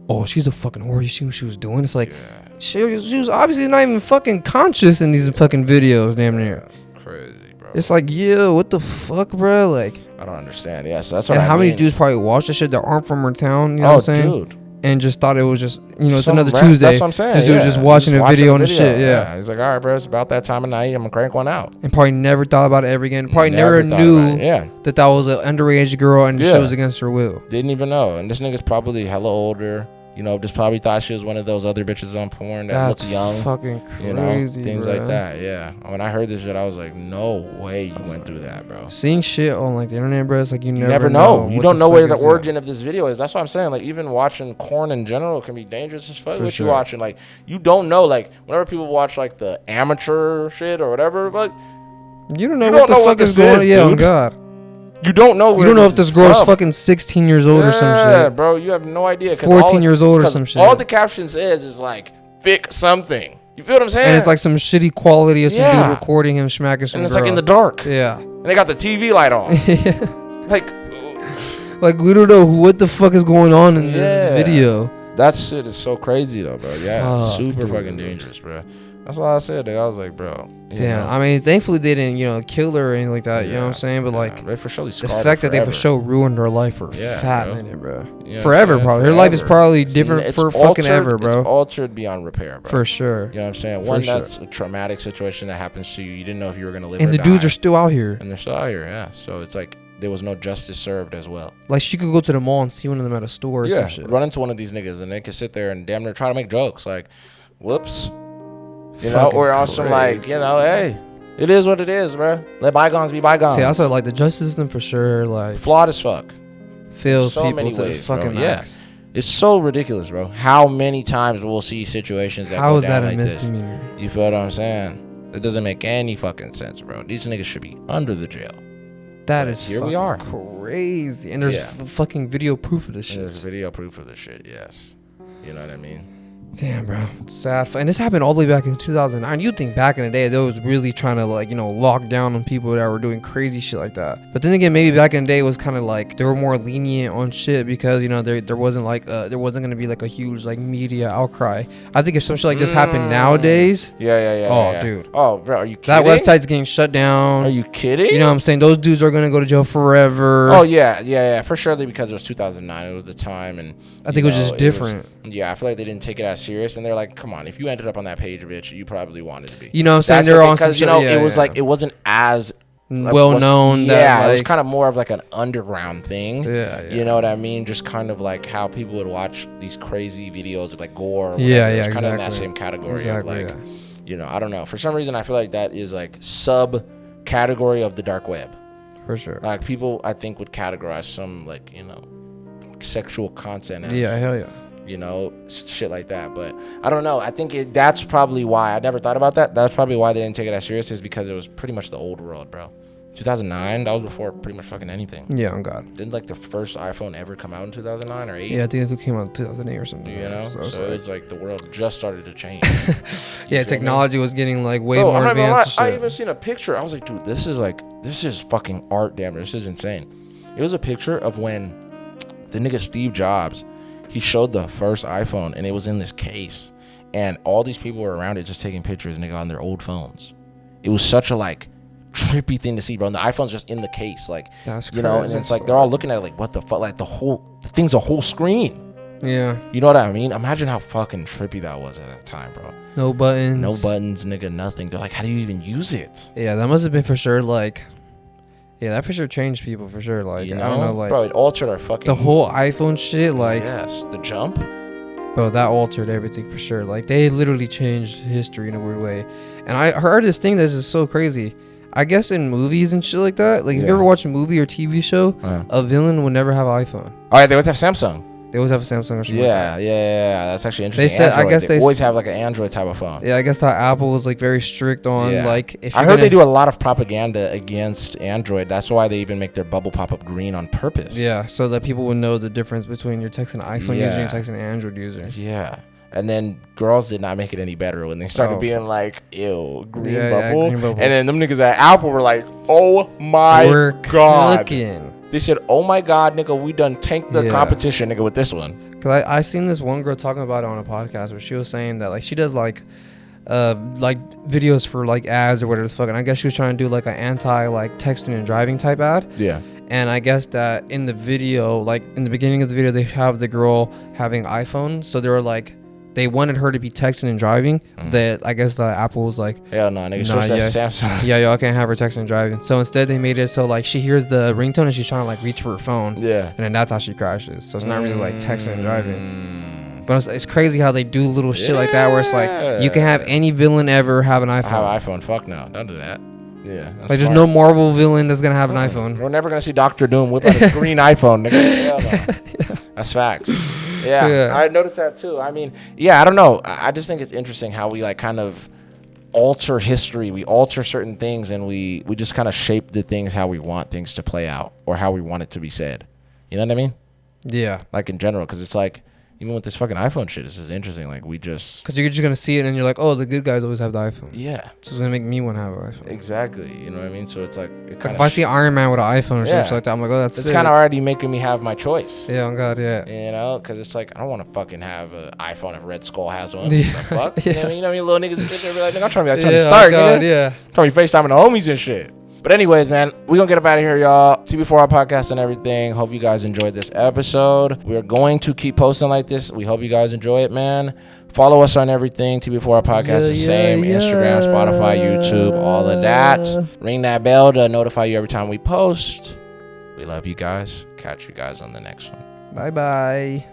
oh, she's a fucking whore. You see what she was doing? It's like, she was obviously not even fucking conscious in these fucking videos, damn near. Crazy, bro. It's like, yo, what the fuck, bro? Like, I don't understand. Yeah, so that's what. And how many dudes probably watch that shit that aren't from her town? You know what I'm saying? Dude. And just thought it was just, it's another Tuesday. That's what I'm saying. This dude was just watching a video and shit. Yeah. He's like, all right, bro, it's about that time of night. I'm going to crank one out. And probably never thought about it ever again. Probably never knew that was an underage girl and she was against her will. Didn't even know. And this nigga's probably hella older. Just probably thought she was one of those other bitches on porn that looked young. Fucking crazy, things bro. like that. Yeah. When I heard this shit, I was like, no way you went through that, bro. Seeing shit on like the internet, bro, it's like you never know. You don't know where the origin of this video is. That's what I'm saying. Like, even watching porn in general can be dangerous as fuck. What you watching? Like, you don't know. Like, whenever people watch like the amateur shit or whatever, like, you don't know what the fuck is going on. Yeah, oh God. You don't know. You don't know if this girl is fucking 16 years old or some shit. Yeah, bro, you have no idea. 14 years old or some shit. All the caption says is like, fix something. You feel what I'm saying? And it's like some shitty quality of some dude recording him smacking some girl. And it's like in the dark. Yeah. And they got the TV light on. Like we don't know what the fuck is going on in this video. That shit is so crazy though, bro. Yeah, super fucking dangerous, bro. That's why I said that. I was like, bro. Damn. I mean, thankfully they didn't, kill her or anything like that. You know what I'm saying? But like, they for sure the fact that they for sure ruined her life for fat minute, bro. Forever, probably. Her life is probably different for fucking ever, bro. It's altered beyond repair, bro. For sure. You know what I'm saying? One, that's a traumatic situation that happens to you. You didn't know if you were gonna live or die. And the dudes are still out here. And they're still out here, yeah. So it's like there was no justice served as well. Like she could go to the mall and see one of them at a store or some shit. Run into one of these niggas and they could sit there and damn near try to make jokes like, whoops. Or on some like, hey, it is what it is, bro. Let bygones be bygones. See, I said like the justice system for sure, like flawed as fuck. Fails people to the fucking max. It's so ridiculous, bro. How many times we'll see situations that go down like this? How is that a misdemeanor? You feel what I'm saying? It doesn't make any fucking sense, bro. These niggas should be under the jail. That is here we are. Crazy. And there's fucking video proof of this shit. And there's video proof of this shit, yes. You know what I mean? Damn, bro. It's sad. And this happened all the way back in 2009. You'd think back in the day, they was really trying to, like, you know, lock down on people that were doing crazy shit like that. But then again, maybe back in the day, it was kind of like they were more lenient on shit because, you know, there wasn't like there wasn't gonna be like a huge like media outcry. I think if some shit like this happened nowadays, yeah. Dude. Oh, bro, are you kidding? That website's getting shut down. Are you kidding? You know what I'm saying? Those dudes are gonna go to jail forever. Oh yeah, for sure, because it was 2009. It was the time, and I think it was just different. Yeah, I feel like they didn't take it as serious, and they're like, come on, if you ended up on that page, bitch, you probably wanted to be. You know what I'm saying? They're on some because, you know, it was like, it wasn't as well known. Yeah, like, it was kind of more of like an underground thing. Yeah. You know what I mean? Just kind of like how people would watch these crazy videos with like gore. Or yeah, it's exactly. kind of in that same category of like, you know, I don't know. For some reason, I feel like that is like sub category of the dark web. For sure. Like people, I think, would categorize some like, you know, sexual content as, hell yeah, you know, shit like that. But I don't know. I think that's probably why I never thought about that. That's probably why they didn't take it as serious, is because it was pretty much the old world, bro. 2009, that was before pretty much fucking anything. Yeah, on God. Didn't like the first iPhone ever come out in 2009 or 8? Yeah, I think it came out in 2008 or something. You know, so it was like the world just started to change. Yeah, technology was getting like way Bro, more advanced. I even seen a picture. I was like, dude, this is fucking art. Damn, this is insane. It was a picture of when the nigga Steve Jobs, he showed the first iPhone, and it was in this case, and all these people were around it just taking pictures, nigga, on their old phones. It was such a like trippy thing to see, bro. And the iPhone's just in the case, like, that's you know, and it's like they're all looking at it like, what the fuck? Like the thing's a whole screen. Yeah. You know what I mean? Imagine how fucking trippy that was at that time, bro. No buttons. No buttons, nigga, nothing. They're like, how do you even use it? Yeah, that must have been for sure like. Yeah, that for sure changed people for sure. Like, you know? I don't know, like, bro, it altered our fucking. The whole iPhone shit, like. Yes, the jump. Bro, that altered everything for sure. Like, they literally changed history in a weird way. And I heard this thing that's just so crazy. I guess in movies and shit like that, like if you ever watch a movie or TV show, a villain would never have an iPhone. Oh yeah, they always have Samsung. They always have a Samsung or something. Yeah, That's actually interesting. They said, Android, I guess they always have like an Android type of phone. Yeah, I guess that Apple was like very strict on like. If I heard they do a lot of propaganda against Android. That's why they even make their bubble pop up green on purpose. Yeah, so that people would know the difference between your texting iPhone user and texting an Android user. Yeah. And then girls did not make it any better when they started being like, ew, green bubble. Green bubbles. And then them niggas at Apple were like, oh my God. Cooking. They said, oh my God, nigga, we done tanked the competition, nigga, with this one. Because I seen this one girl talking about it on a podcast where she was saying that like she does like videos for like ads or whatever the fuck. And I guess she was trying to do like an anti like texting and driving type ad. Yeah. And I guess that in the video, like in the beginning of the video, they have the girl having iPhone. So they were like, they wanted her to be texting and driving. That I guess the Apple was like, hell no, nigga, switch that Samsung. Yeah, y'all can't have her texting and driving. So instead, they made it so like she hears the ringtone and she's trying to like reach for her phone. Yeah, and then that's how she crashes. So it's not really like texting and driving. But it's crazy how they do little shit like that, where it's like you can have any villain ever have an iPhone. I have an iPhone. Fuck no, don't do that. Yeah, like smart. There's no Marvel villain that's gonna have an iPhone. We're never gonna see Dr. Doom whip out a green iPhone, nigga. Hell no. That's facts. Yeah, I noticed that too. I mean, yeah, I don't know. I just think it's interesting how we like kind of alter history. We alter certain things, and we just kind of shape the things how we want things to play out or how we want it to be said. You know what I mean? Yeah. Like in general, because it's like, even with this fucking iPhone shit, this is interesting. Like we just, because you're just gonna see it and you're like, oh, the good guys always have the iPhone. Yeah. So it's gonna make me want to have an iPhone. Exactly. You know what I mean? So it's like, if I see Iron Man with an iPhone or something like that, I'm like, oh, that's it's kind of already making me have my choice. Yeah, oh God, yeah. You know, because it's like, I don't want to fucking have an iPhone if Red Skull has one. Yeah. What the fuck? You know what I mean? Little niggas sit there and be like, nigga, I'm trying to be like Tony Stark. Oh God, yeah. Trying to be FaceTiming the homies and shit. But anyways, man, we're going to get up out of here, y'all. TB4 our podcast and everything. Hope you guys enjoyed this episode. We're going to keep posting like this. We hope you guys enjoy it, man. Follow us on everything. TB4 our podcast, the same. Instagram, Spotify, YouTube, all of that. Ring that bell to notify you every time we post. We love you guys. Catch you guys on the next one. Bye-bye.